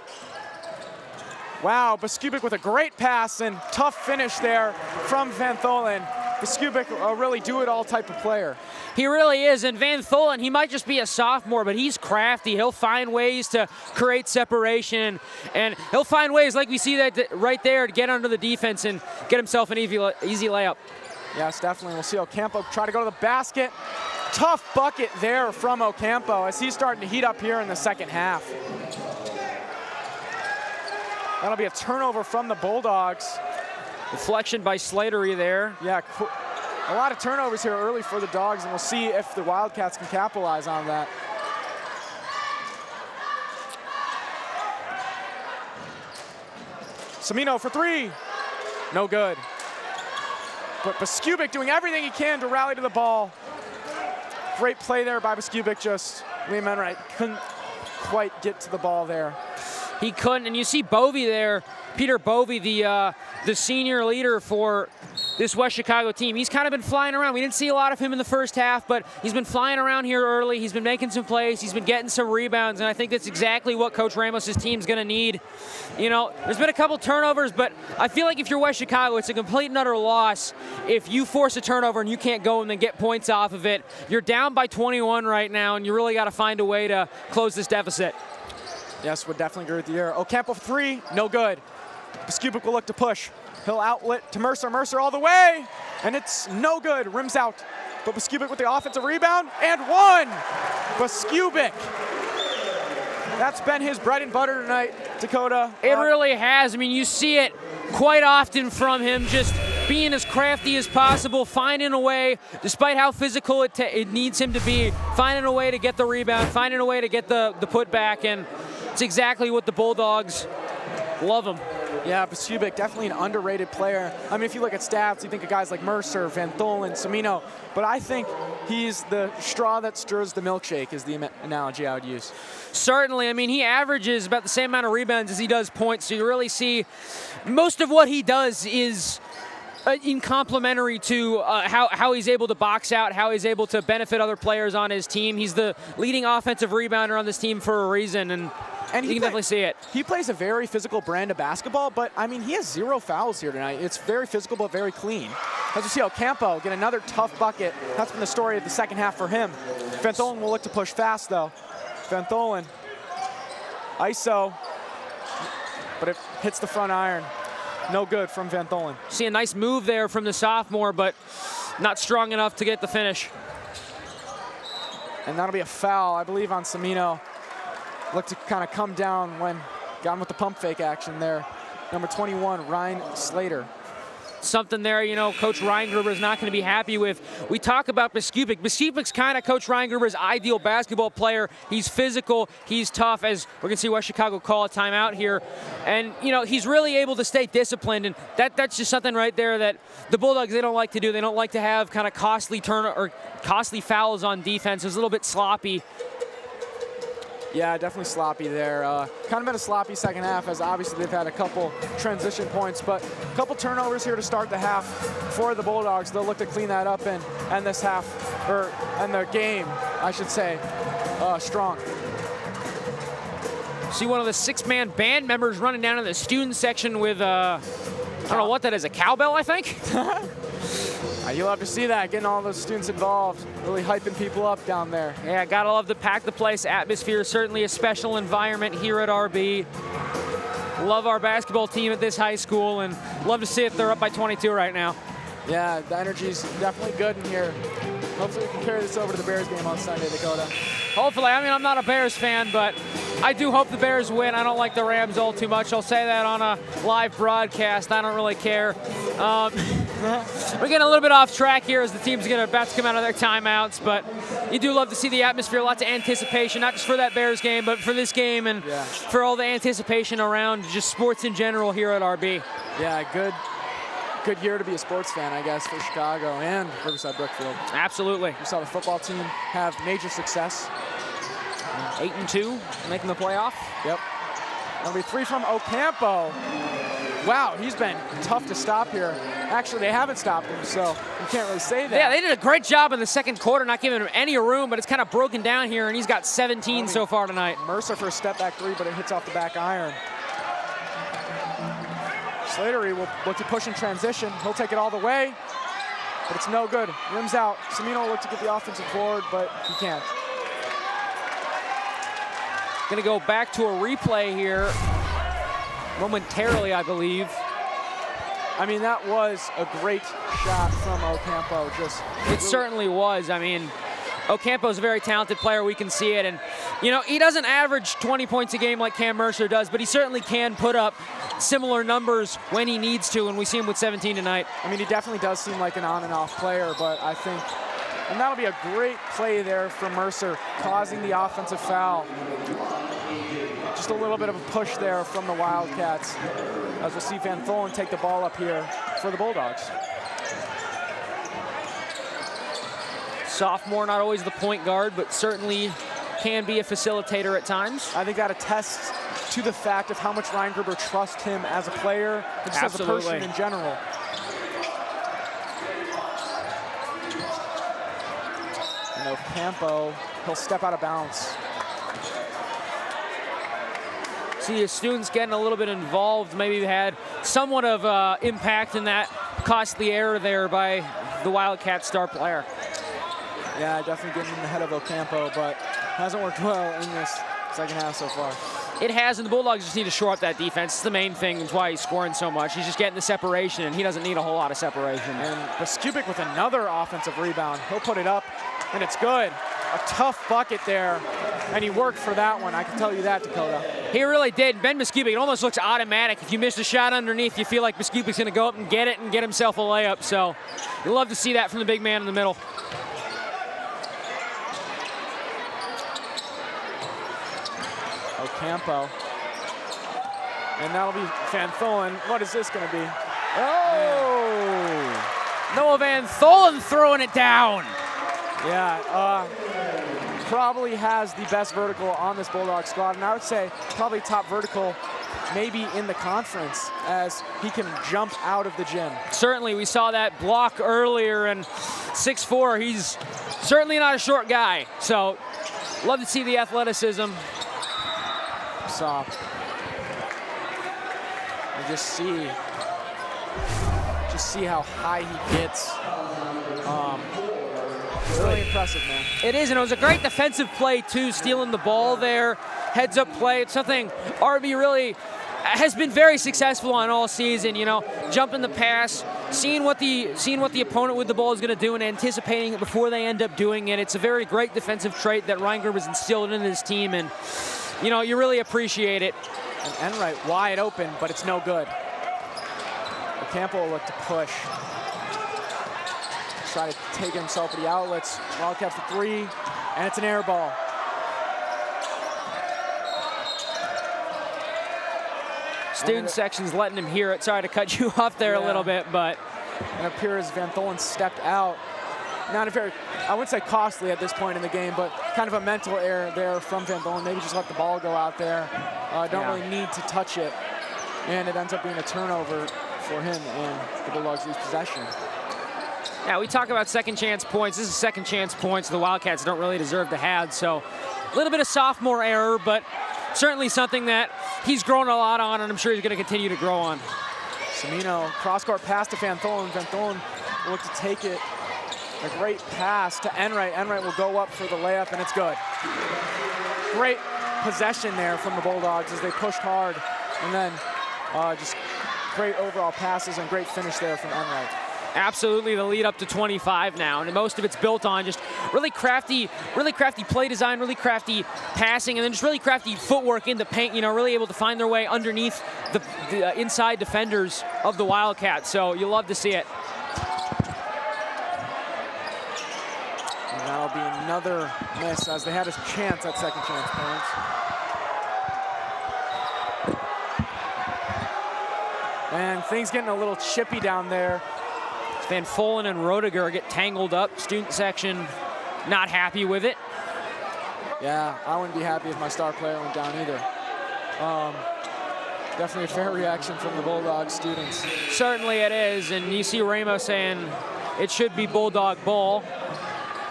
Wow, Biskupic with a great pass and tough finish there from Van Tholen. Biskupic, a really do-it-all type of player. He really is, and Van Tholen, he might just be a sophomore, but he's crafty. He'll find ways to create separation, and he'll find ways, like we see that right there, to get under the defense and get himself an easy layup. Yes, definitely. We'll see Ocampo try to go to the basket. Tough bucket there from Ocampo as he's starting to heat up here in the second half. That'll be a turnover from the Bulldogs. Deflection by Slatery there. Yeah, a lot of turnovers here early for the Dogs, and we'll see if the Wildcats can capitalize on that. Samino for three. No good. But Biskupic doing everything he can to rally to the ball. Great play there by Biskupic, just Liam Enright couldn't quite get to the ball there. He couldn't, and you see Bovey there, Peter Bovey, the senior leader for this West Chicago team. He's kind of been flying around. We didn't see a lot of him in the first half, but he's been flying around here early. He's been making some plays. He's been getting some rebounds, and I think that's exactly what Coach Ramos' team's going to need. You know, there's been a couple turnovers, but I feel like if you're West Chicago, it's a complete and utter loss if you force a turnover and you can't go and then get points off of it. You're down by 21 right now, and you really got to find a way to close this deficit. Yes, would definitely agree with you here. Ocampo for three, no good. Bescubic will look to push. He'll outlet to Mercer. Mercer all the way, and it's no good. Rims out. But Bescubic with the offensive rebound, and one! Bescubic. That's been his bread and butter tonight, Dakota. It really has. I mean, you see it quite often from him, just being as crafty as possible, finding a way, despite how physical it needs him to be, finding a way to get the rebound, finding a way to get the putback, and it's exactly what the Bulldogs love him. Yeah, Bescubic, definitely an underrated player. I mean, if you look at stats, you think of guys like Mercer, Van Tholen, Semino, but I think he's the straw that stirs the milkshake is the analogy I would use. Certainly. I mean, he averages about the same amount of rebounds as he does points, so you really see most of what he does is in complementary to how he's able to box out, how he's able to benefit other players on his team. He's the leading offensive rebounder on this team for a reason, and you can definitely see it. He plays a very physical brand of basketball, but, I mean, he has 0 fouls here tonight. It's very physical but very clean. As you see, Ocampo get another tough bucket. That's been the story of the second half for him. Van Tholen will look to push fast, though. Van Tholen, ISO, but it hits the front iron. No good from Van Tholen. See a nice move there from the sophomore, but not strong enough to get the finish. And that'll be a foul, I believe, on Semino. Looked to kind of come down when got him with the pump fake action there. Number 21, Ryan Slater. Something there, you know, Coach Ryan Gruber is not going to be happy with. We talk about Bescubic. Bescubic's kind of Coach Ryan Gruber's ideal basketball player. He's physical, he's tough, as we're going to see West Chicago call a timeout here. And, you know, he's really able to stay disciplined, and that's just something right there that the Bulldogs, they don't like to do. They don't like to have kind of costly fouls on defense. It's a little bit sloppy. Yeah, definitely sloppy there. Kind of been a sloppy second half, as obviously they've had a couple transition points, but a couple turnovers here to start the half for the Bulldogs. They'll look to clean that up and end this half, or end the game, I should say, strong. See one of the 6-man band members running down in the student section with, I don't know what that is, a cowbell, I think? You love to see that, getting all those students involved, really hyping people up down there. Yeah, gotta love the pack the place atmosphere. Certainly a special environment here at RB. Love our basketball team at this high school, and love to see it. They're up by 22 right now. Yeah, the energy's definitely good in here. Hopefully we can carry this over to the Bears game on Sunday, Dakota. Hopefully. I mean, I'm not a Bears fan, but I do hope the Bears win. I don't like the Rams all too much. I'll say that on a live broadcast. I don't really care. We're getting a little bit off track here as the team's about to come out of their timeouts, but you do love to see the atmosphere, lots of anticipation, not just for that Bears game, but for this game and for all the anticipation around just sports in general here at RB. Yeah, good year to be a sports fan, I guess, for Chicago and Riverside Brookfield. Absolutely. We saw the football team have major success. 8-2, making the playoff. Yep. That'll be 3 from Ocampo. Wow, he's been tough to stop here. Actually, they haven't stopped him, so you can't really say that. Yeah, they did a great job in the second quarter, not giving him any room, but it's kind of broken down here, and he's got 17 so far tonight. Mercer for a step-back 3, but it hits off the back iron. Slatery will look to push in transition. He'll take it all the way, but it's no good. Rims out. Semino will look to get the offensive board, but he can't. Going to go back to a replay here momentarily, I believe. I mean, that was a great shot from Ocampo. It certainly was. I mean, Ocampo's a very talented player. We can see it. And, you know, he doesn't average 20 points a game like Cam Mercer does, but he certainly can put up similar numbers when he needs to, and we see him with 17 tonight. I mean, he definitely does seem like an on and off player, but I think, and that'll be a great play there for Mercer, causing the offensive foul. Just a little bit of a push there from the Wildcats, as we'll see Van Tholen take the ball up here for the Bulldogs. Sophomore, not always the point guard, but certainly can be a facilitator at times. I think that attests to the fact of how much Ryan Gruber trusts him as a player, and just as a person in general. And Ocampo, he'll step out of bounds. See the students getting a little bit involved, maybe had somewhat of impact in that costly error there by the Wildcat star player. Yeah, definitely getting in the head of Ocampo, but hasn't worked well in this second half so far. It has, and the Bulldogs just need to shore up that defense. It's the main thing. It's why he's scoring so much. He's just getting the separation, and he doesn't need a whole lot of separation. And Biskupic with another offensive rebound. He'll put it up, and it's good. A tough bucket there, and he worked for that one. I can tell you that, Dakota. He really did. Ben Biskupic, it almost looks automatic. If you miss a shot underneath, you feel like Biskupic's going to go up and get it and get himself a layup. So you love to see that from the big man in the middle. Ocampo. And that'll be Van Tholen. What is this going to be? Oh! Noah Van Tholen throwing it down. Yeah, probably has the best vertical on this Bulldog squad, and I would say probably top vertical maybe in the conference, as he can jump out of the gym. Certainly, we saw that block earlier, and 6'4", he's certainly not a short guy. So, love to see the athleticism. So, you just see how high he gets. It's really impressive, man. It is, and it was a great defensive play, too, stealing the ball there. Heads-up play. It's something RB really has been very successful on all season, you know, jumping the pass, seeing what the opponent with the ball is going to do and anticipating it before they end up doing it. It's a very great defensive trait that Reinger has instilled into his team, and, you know, you really appreciate it. And Enright wide open, but it's no good. Ocampo will look to push. Try to take himself to the outlets. Wildcats for three, and it's an air ball. Student section's letting him hear it. Sorry to cut you off there a little bit, but. And it appears Van Tholen stepped out. Not a very, I wouldn't say costly at this point in the game, but kind of a mental error there from Van Tholen. Maybe just let the ball go out there. Don't really need to touch it. And it ends up being a turnover for him, and the Bulldogs lose possession. Yeah, we talk about second chance points. This is second chance points the Wildcats don't really deserve to have. So a little bit of sophomore error, but certainly something that he's grown a lot on, and I'm sure he's going to continue to grow on. Semino, cross-court pass to Van Tholen. Van Tholen will look to take it. A great pass to Enright. Enright will go up for the layup, and it's good. Great possession there from the Bulldogs as they pushed hard, and then just great overall passes and great finish there from Enright. Absolutely, the lead up to 25 now, and most of it's built on just really crafty play design, really crafty passing, and then just really crafty footwork in the paint, you know, really able to find their way underneath the inside defenders of the Wildcats, so you love to see it. And that'll be another miss, as they had a chance at second chance points. And things getting a little chippy down there. Van Tholen and Roediger get tangled up. Student section not happy with it. Yeah, I wouldn't be happy if my star player went down either. Definitely a fair reaction from the Bulldog students. Certainly it is, and you see Ramos saying it should be Bulldog ball.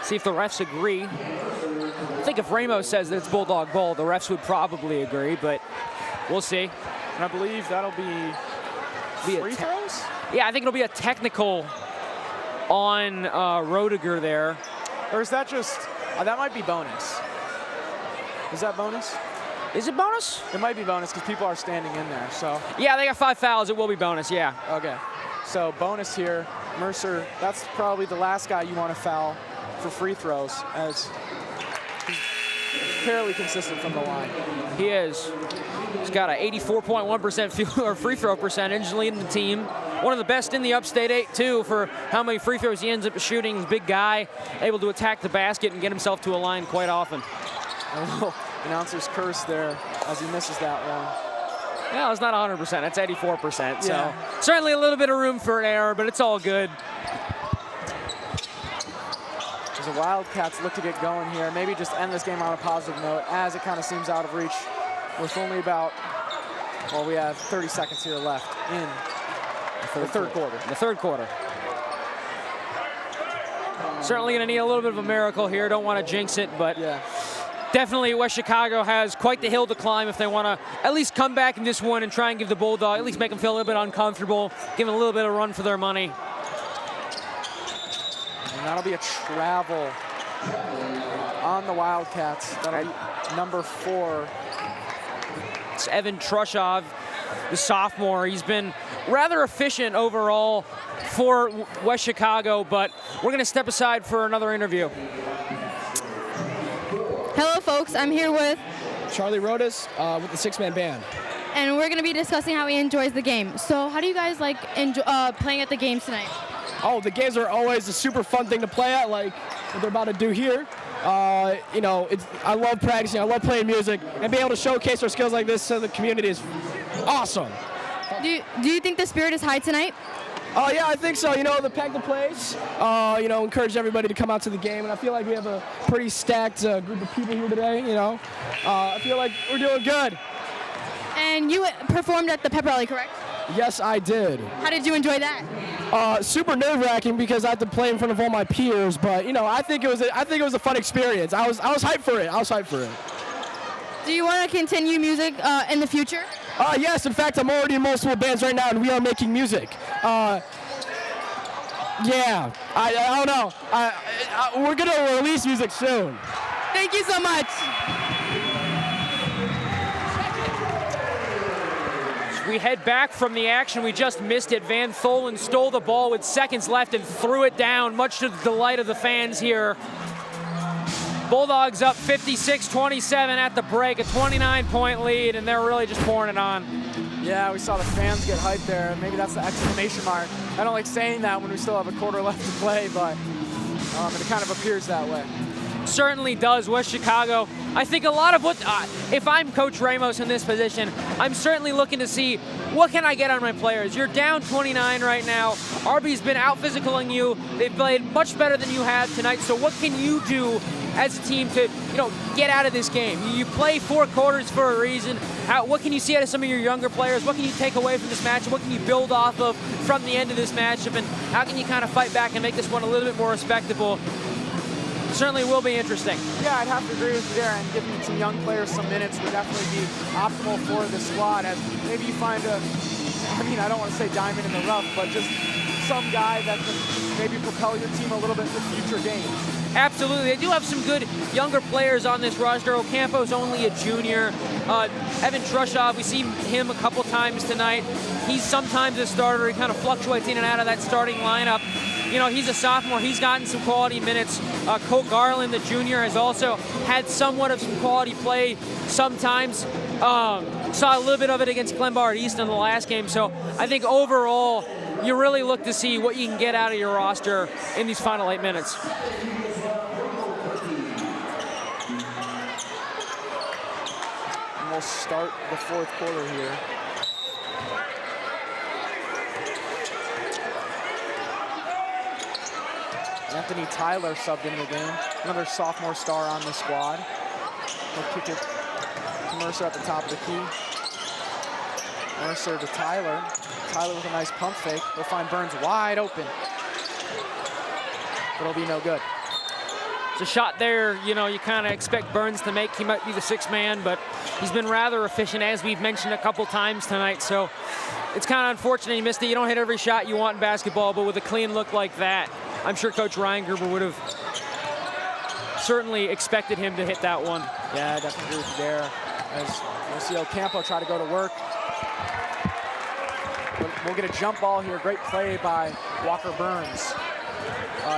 See if the refs agree. I think if Ramos says that it's Bulldog ball, the refs would probably agree, but we'll see. And I believe that'll be free throws? Yeah, I think it'll be a technical on Roediger there. Or is that just, that might be bonus. Is that bonus? Is it bonus? It might be bonus because people are standing in there, so. Yeah, they got 5 fouls. It will be bonus, yeah. Okay. So bonus here. Mercer, that's probably the last guy you want to foul for free throws, as he's fairly consistent from the line. He is. He's got an 84.1% free throw percentage, leading the team. One of the best in the Upstate 8, too, for how many free throws he ends up shooting. He's a big guy, able to attack the basket and get himself to a line quite often. A little announcer's curse there as he misses that one. Yeah, it's not 100%. That's 84%. So Yeah. certainly a little bit of room for an error, but it's all good. As the Wildcats look to get going here, maybe just end this game on a positive note, as it kind of seems out of reach with only about, well, we have 30 seconds here left in the third quarter. The third quarter. Certainly going to need a little bit of a miracle here. Don't want to jinx it, but Yeah. definitely West Chicago has quite the hill to climb if they want to at least come back in this one and try and give the Bulldog, at least make them feel a little bit uncomfortable, give them a little bit of run for their money. And that'll be a travel on the Wildcats. That'll be number 4. It's Evan Trushov, the sophomore. He's been rather efficient overall for West Chicago, but we're going to step aside for another interview. Hello, folks. I'm here with, Charlie Rodas with the six-man band. and we're going to be discussing how he enjoys the game. So how do you guys like playing at the games tonight? Oh, the games are always a super fun thing to play at, like what they're about to do here. You know, I love practicing. I love playing music, and being able to showcase our skills like this to the community is awesome. Do you think the spirit is high tonight? Yeah, I think so. You know, the pack the place, you know, encourage everybody to come out to the game, and I feel like we have a pretty stacked group of people here today, you know. I feel like we're doing good. And you performed at the pep rally, correct? Yes, I did. How did you enjoy that? Super nerve-wracking because I had to play in front of all my peers, but you know, I think it was a fun experience. I was hyped for it. Do you want to continue music in the future? Yes, in fact, I'm already in multiple bands right now, and we are making music. Yeah, I don't know. We're gonna release music soon. Thank you so much. We head back from the action. We just missed it. Van Tholen stole the ball with seconds left and threw it down, much to the delight of the fans here. Bulldogs up 56-27 at the break, a 29-point lead, and they're really just pouring it on. Yeah, we saw the fans get hyped there. Maybe that's the exclamation mark. I don't like saying that when we still have a quarter left to play, but it kind of appears that way. Certainly does. West Chicago, I think a lot of what, if I'm Coach Ramos in this position, I'm certainly looking to see what can I get on my players. You're down 29 right now. RB's been out physicaling you. They've played much better than you have tonight. So what can you do as a team to, get out of this game? You play 4 quarters for a reason. What can you see out of some of your younger players? What can you take away from this matchup? What can you build off of from the end of this matchup? And how can you kind of fight back and make this one a little bit more respectable? Certainly will be interesting. Yeah, I'd have to agree with you there, and giving some young players some minutes would definitely be optimal for the squad, as maybe you find I don't want to say diamond in the rough, but just some guy that can maybe propel your team a little bit for future games. Absolutely. They do have some good younger players on this roster. Ocampo's only a junior. Evan Trushov, we see him a couple times tonight. He's sometimes a starter. He kind of fluctuates in and out of that starting lineup. He's a sophomore. He's gotten some quality minutes. Colt Garland, the junior, has also had somewhat of some quality play sometimes. Saw a little bit of it against Glenbard East in the last game. So I think overall, you really look to see what you can get out of your roster in these final 8 minutes. And we'll start the 4th quarter here. Anthony Tyler subbed into the game, another sophomore star on the squad. He'll kick it to Mercer at the top of the key. Mercer to Tyler. Tyler with a nice pump fake. They'll find Burns wide open. But it'll be no good. It's a shot there, you kind of expect Burns to make. He might be the 6th man, but he's been rather efficient, as we've mentioned a couple times tonight. So it's kind of unfortunate he missed it. You don't hit every shot you want in basketball, but with a clean look like that, I'm sure Coach Ryan Gruber would have certainly expected him to hit that one. Yeah, I definitely agree with you there. As we'll see Ocampo try to go to work. We'll get a jump ball here. Great play by Walker Burns.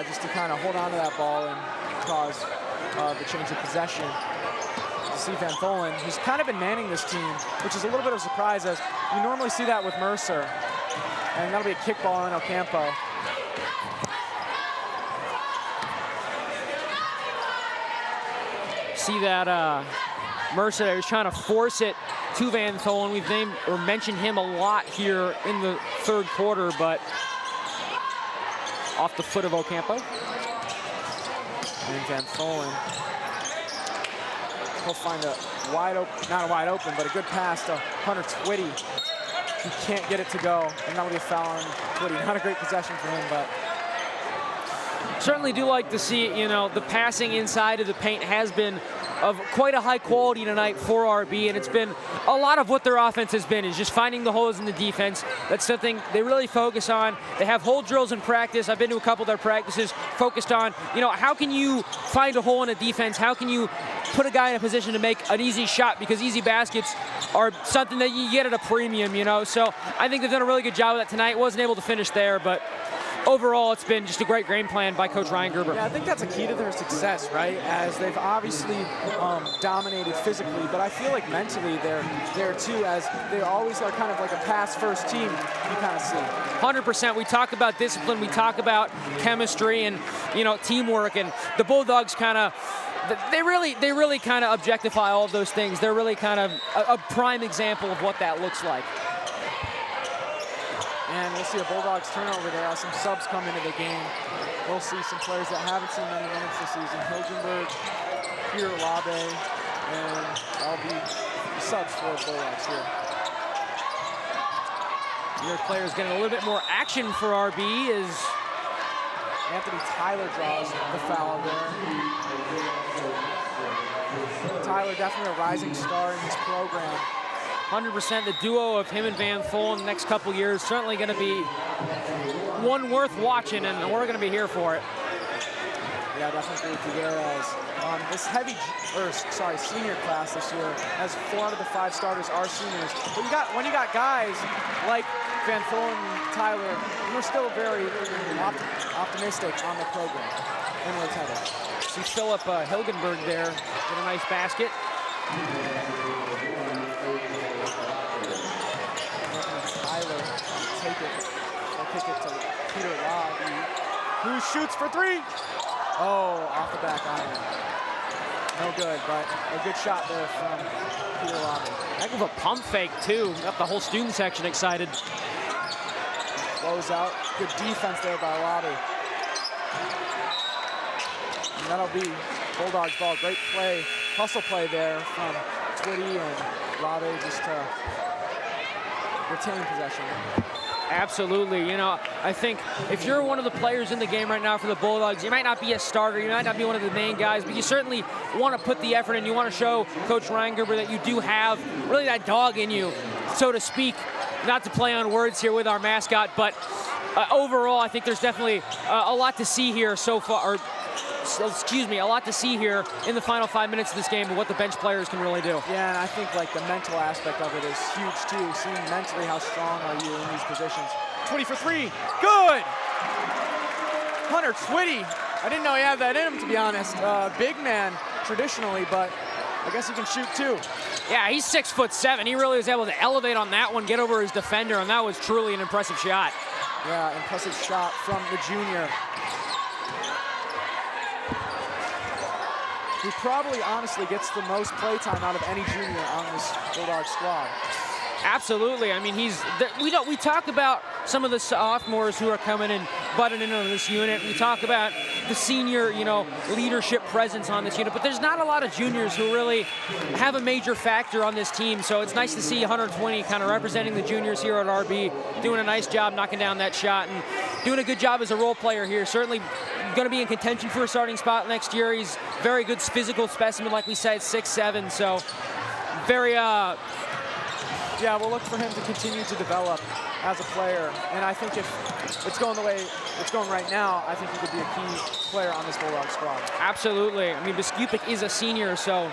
Just to kind of hold on to that ball and cause the change of possession. To see Van Tholen, who's kind of been manning this team, which is a little bit of a surprise, as you normally see that with Mercer. And that'll be a kick ball in Ocampo. See that Mercer was trying to force it to Van Tholen. We've named or mentioned him a lot here in the 3rd quarter, but off the foot of Ocampo. And Van Tholen, he'll find a wide open, not a wide open, but a good pass to Hunter Twitty. He can't get it to go, and that'll be a foul on Twitty. Not a great possession for him, but certainly do like to see, the passing inside of the paint has been of quite a high quality tonight for RB, and it's been a lot of what their offense has been is just finding the holes in the defense. That's something they really focus on. They have hole drills in practice. I've been to a couple of their practices focused on, how can you find a hole in a defense? How can you put a guy in a position to make an easy shot? Because easy baskets are something that you get at a premium, So I think they've done a really good job of that tonight. Wasn't able to finish there, but overall, it's been just a great game plan by Coach Ryan Gerber. Yeah, I think that's a key to their success, right? As they've obviously dominated physically, but I feel like mentally they're there too, as they always are kind of like a pass-first team, you kind of see. 100%. We talk about discipline. We talk about chemistry and, teamwork. And the Bulldogs kind of, they really kind of objectify all of those things. They're really kind of a prime example of what that looks like. And we'll see a Bulldogs turnover there as some subs come into the game. We'll see some players that haven't seen many minutes this season. Hilgenberg, Peter Labe, and that'll be the subs for the Bulldogs here. Your players getting a little bit more action for RB as Anthony Tyler draws the foul there. Tyler definitely a rising star in his program. 100%. The duo of him and Van Thol in the next couple years certainly going to be one worth watching, and we're going to be here for it. Yeah, definitely agree with you there. As this senior class this year, as 4 out of the 5 starters are seniors. But when you got guys like Van Thol and Tyler, we're still very optimistic on the program and where it's headed. See Philip Hilgenberg there with a nice basket. Tyler take it. They'll kick it to Peter Labe, who shoots for 3. Oh, off the back iron. No good, but a good shot there from Peter Labe. Heck of a pump fake, too. Got the whole student section excited. Close out. Good defense there by Labe. And that'll be Bulldogs ball. Great play, hustle play there from Twitty and Labe just to retain possession. Absolutely. I think if you're one of the players in the game right now for the Bulldogs, you might not be a starter, you might not be one of the main guys, but you certainly want to put the effort in. You want to show Coach Ryan Gerber that you do have really that dog in you, so to speak. Not to play on words here with our mascot, but overall, I think there's definitely a lot to see here so far. A lot to see here in the final 5 minutes of this game and what the bench players can really do. Yeah, and I think like the mental aspect of it is huge too. Seeing mentally how strong are you in these positions. Twitty for 3, good! Hunter Twitty, I didn't know he had that in him, to be honest. Big man traditionally, but I guess he can shoot too. Yeah, he's 6'7". He really was able to elevate on that one, get over his defender, and that was truly an impressive shot. Yeah, impressive shot from the junior. He probably honestly gets the most play time out of any junior on this Bulldog squad. Absolutely. I mean, we talk about some of the sophomores who are coming and butting into this unit. We talk about the senior, leadership presence on this unit, but there's not a lot of juniors who really have a major factor on this team. So it's nice to see 120 kind of representing the juniors here at RB, doing a nice job knocking down that shot and doing a good job as a role player here. Certainly going to be in contention for a starting spot next year. He's very good physical specimen, like we said, 6'7", so very yeah, we'll look for him to continue to develop as a player. And I think if it's going the way it's going right now, I think he could be a key player on this Bulldog squad. Absolutely. I mean, Biskupic is a senior, so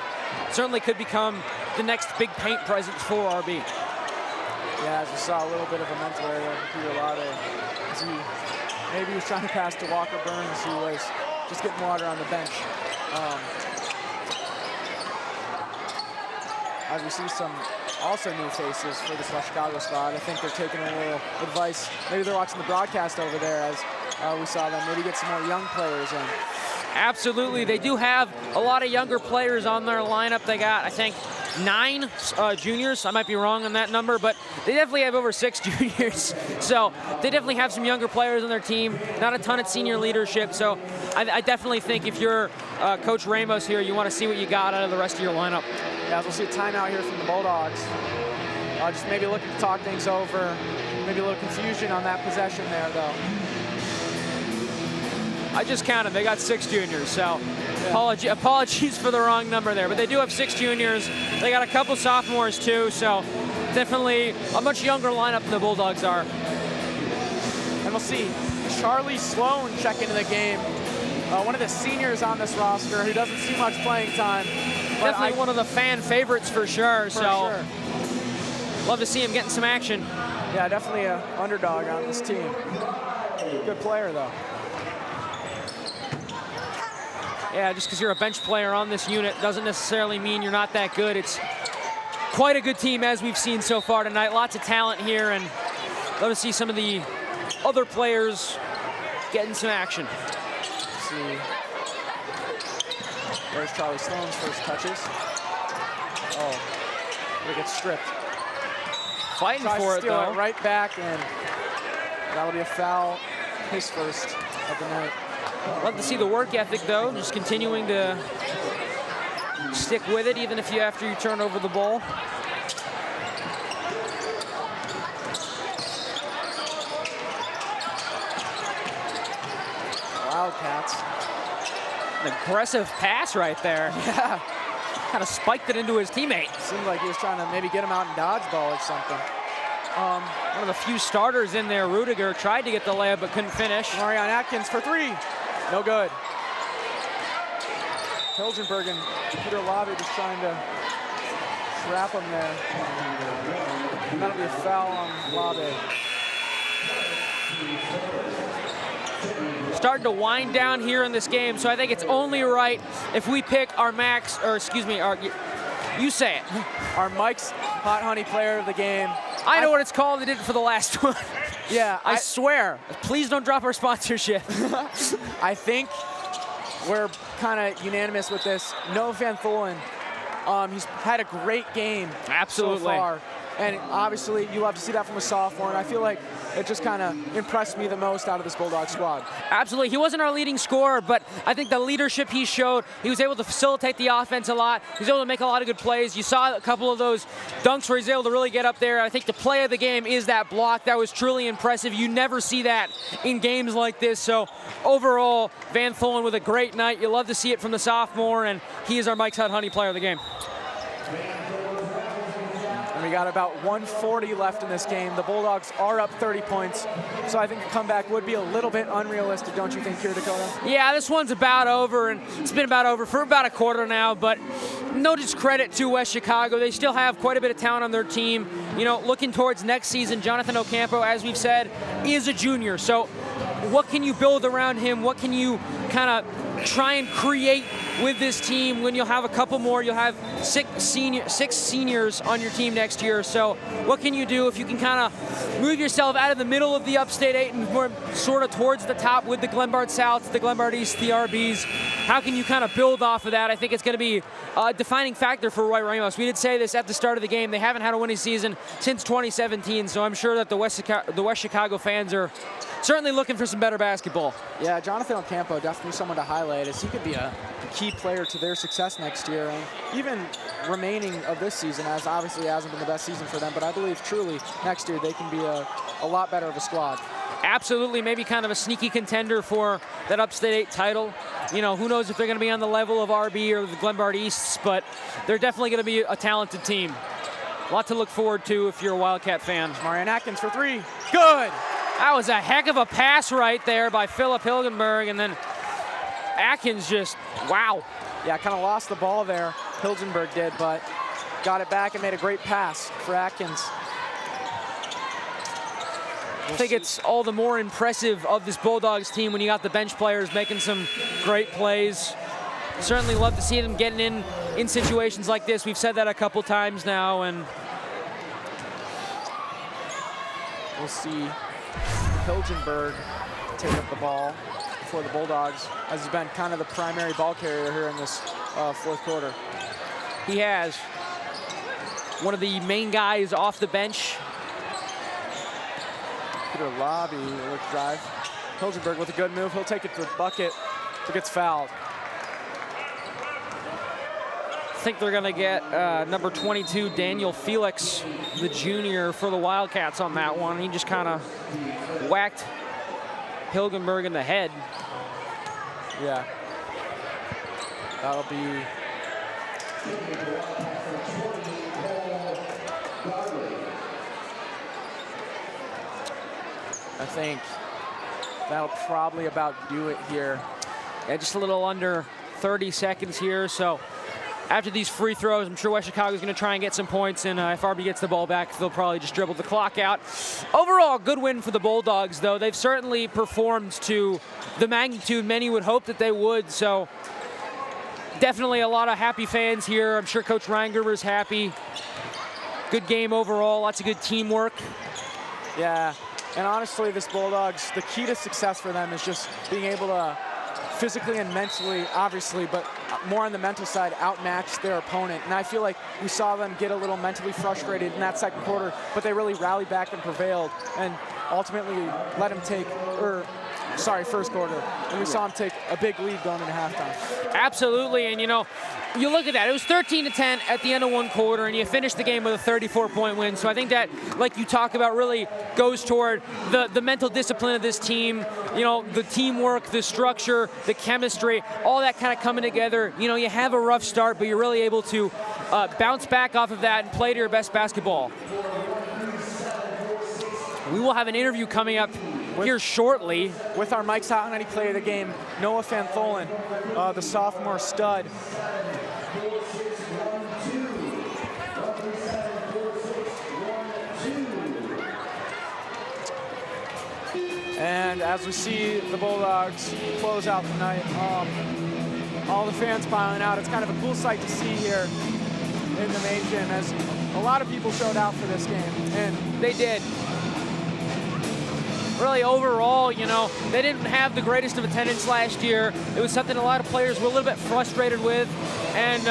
certainly could become the next big paint presence for RB. Yeah, as we saw a little bit of a mental error there from Peter Labe. Maybe he was trying to pass to Walker Burns, who was just getting water on the bench. As we see some also new faces for this West Chicago squad, I think they're taking a little advice. Maybe they're watching the broadcast over there as we saw them maybe get some more young players in. Absolutely. They do have a lot of younger players on their lineup. They got, I think, 9 juniors. I might be wrong on that number, but they definitely have over 6 juniors. So they definitely have some younger players on their team. Not a ton of senior leadership. So I definitely think if you're Coach Ramos here, you want to see what you got out of the rest of your lineup. Yeah, we'll see a timeout here from the Bulldogs. Just maybe looking to talk things over. Maybe a little confusion on that possession there, though. I just counted. They got 6 juniors, so apologies for the wrong number there. But they do have 6 juniors. They got a couple sophomores too, so definitely a much younger lineup than the Bulldogs are. And we'll see Charlie Sloan check into the game. One of the seniors on this roster who doesn't see much playing time. But Definitely one of the fan favorites for sure. Love to see him getting some action. Yeah, definitely an underdog on this team. Good player, though. Yeah, just because you're a bench player on this unit doesn't necessarily mean you're not that good. It's quite a good team, as we've seen so far tonight. Lots of talent here, and love to see some of the other players getting some action. Let's see. There's Charlie Sloan's first touches. Oh, he gets stripped. Fighting Tries for to it, steal though. it right back, and that'll be a foul. His first of the night. Love to see the work ethic, though, just continuing to stick with it, even if after you turn over the ball. Wildcats. An aggressive pass right there. Yeah. Kind of spiked it into his teammate. Seemed like he was trying to maybe get him out in dodgeball or something. One of the few starters in there, Rudiger, tried to get the layup but couldn't finish. Marion Atkins for 3. No good. Hilgenberg and Peter Lobby just trying to trap him there. And that'll be a foul on Lobby. Starting to wind down here in this game, so I think it's only right if we pick our you say it. Our Mike's Hot Honey player of the game. I know what it's called. They did it for the last one. Yeah. I swear. Please don't drop our sponsorship. I think we're kind of unanimous with this. Noah Van Tholen, he's had a great game Absolutely. so far. And obviously, you love to see that from a sophomore, and I feel like it just kind of impressed me the most out of this Bulldog squad. Absolutely. He wasn't our leading scorer, but I think the leadership he showed, he was able to facilitate the offense a lot. He was able to make a lot of good plays. You saw a couple of those dunks where he's able to really get up there. I think the play of the game is that block. That was truly impressive. You never see that in games like this. So overall, Van Tholen with a great night. You love to see it from the sophomore, and he is our Mike's Hot Honey player of the game. And we got about 1:40 left in this game. The Bulldogs are up 30 points, so I think the comeback would be a little bit unrealistic, don't you think, here, Dakota? Yeah, this one's about over, and it's been about over for about a quarter now, but no discredit to West Chicago. They still have quite a bit of talent on their team. You know, looking towards next season, Jonathan Ocampo, as we've said, is a junior. So what can you build around him? What can you kind of try and create with this team? When you'll have a couple more, you'll have six seniors on your team next year. So what can you do if you can kind of move yourself out of the middle of the Upstate 8 and more sort of towards the top with the Glenbard South, the Glenbard East, the RBs? How can you kind of build off of that? I think it's going to be a defining factor for Roy Ramos. We did say this at the start of the game. They haven't had a winning season since 2017, so I'm sure that the West Chicago fans are certainly looking for some better basketball. Yeah, Jonathan Ocampo, definitely someone to highlight, as he could be a key player to their success next year, and even remaining of this season, as obviously hasn't been the best season for them, but I believe truly next year they can be a lot better of a squad. Absolutely, maybe kind of a sneaky contender for that Upstate 8 title. You know, who knows if they're going to be on the level of RB or the Glenbard Easts, but they're definitely going to be a talented team. A lot to look forward to if you're a Wildcat fan. Marion Atkins for 3. Good! That was a heck of a pass right there by Philip Hilgenberg, and then Atkins just, wow. Yeah, kind of lost the ball there, Hilgenberg did, but got it back and made a great pass for Atkins. I think it's all the more impressive of this Bulldogs team when you got the bench players making some great plays. Certainly love to see them getting in situations like this. We've said that a couple times now, and we'll see Hilgenberg take up the ball for the Bulldogs, as he's been kind of the primary ball carrier here in this fourth quarter. He has one of the main guys off the bench. Peter Lobby, look drive. Hilgenberg with a good move. He'll take it to the bucket, but gets fouled. I think they're going to get number 22, Daniel Felix, the junior, for the Wildcats on that one. He just kind of whacked Hilgenberg in the head. Yeah. That'll be... I think that'll probably about do it here. Yeah, just a little under 30 seconds here. So after these free throws, I'm sure West Chicago is going to try and get some points. And if RB gets the ball back, they'll probably just dribble the clock out. Overall, good win for the Bulldogs, though. They've certainly performed to the magnitude many would hope that they would. So definitely a lot of happy fans here. I'm sure Coach Reingerber is happy. Good game overall. Lots of good teamwork. Yeah. And honestly, this Bulldogs, the key to success for them is just being able to physically and mentally, obviously, but more on the mental side, outmatch their opponent. And I feel like we saw them get a little mentally frustrated in that second quarter, but they really rallied back and prevailed and ultimately let them take, first quarter. And we saw them take a big lead going into halftime. Absolutely, and you know, you look at that, it was 13-10 at the end of one quarter, and you finished the game with a 34-point win. So I think that, like you talk about, really goes toward the mental discipline of this team, you know, the teamwork, the structure, the chemistry, all that kind of coming together. You know, you have a rough start, but you're really able to bounce back off of that and play to your best basketball. We will have an interview coming up here shortly with our Mike's Hot and Honey player of the game, Noah Fantholin, the sophomore stud. And as we see the Bulldogs close out the night, all the fans piling out. It's kind of a cool sight to see here in the main gym, as a lot of people showed out for this game. And they did. Really, overall, you know, they didn't have the greatest of attendance last year. It was something a lot of players were a little bit frustrated with. And,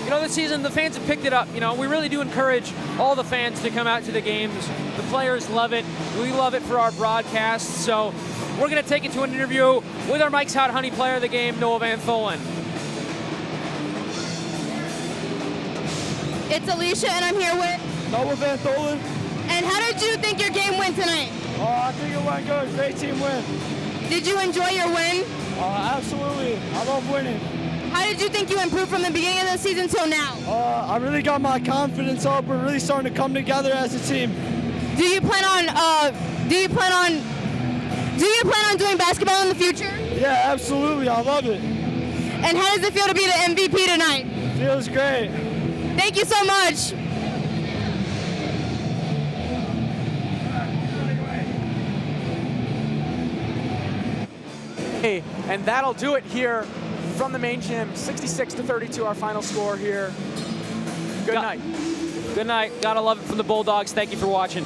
you know, this season, the fans have picked it up. You know, we really do encourage all the fans to come out to the games. The players love it. We love it for our broadcasts. So we're going to take it to an interview with our Mike's Hot Honey player of the game, Noah Fantholin. It's Alicia, and I'm here with Noah Fantholin. And how did you think your game went tonight? I think it went good. Great team win. Did you enjoy your win? Absolutely. I love winning. How did you think you improved from the beginning of the season till now? I really got my confidence up. We're really starting to come together as a team. Do you plan on doing basketball in the future? Yeah, absolutely. I love it. And how does it feel to be the MVP tonight? Feels great. Thank you so much. And that'll do it here from the main gym. 66-32, our final score here. Good night. Good night. Gotta love it from the Bulldogs. Thank you for watching.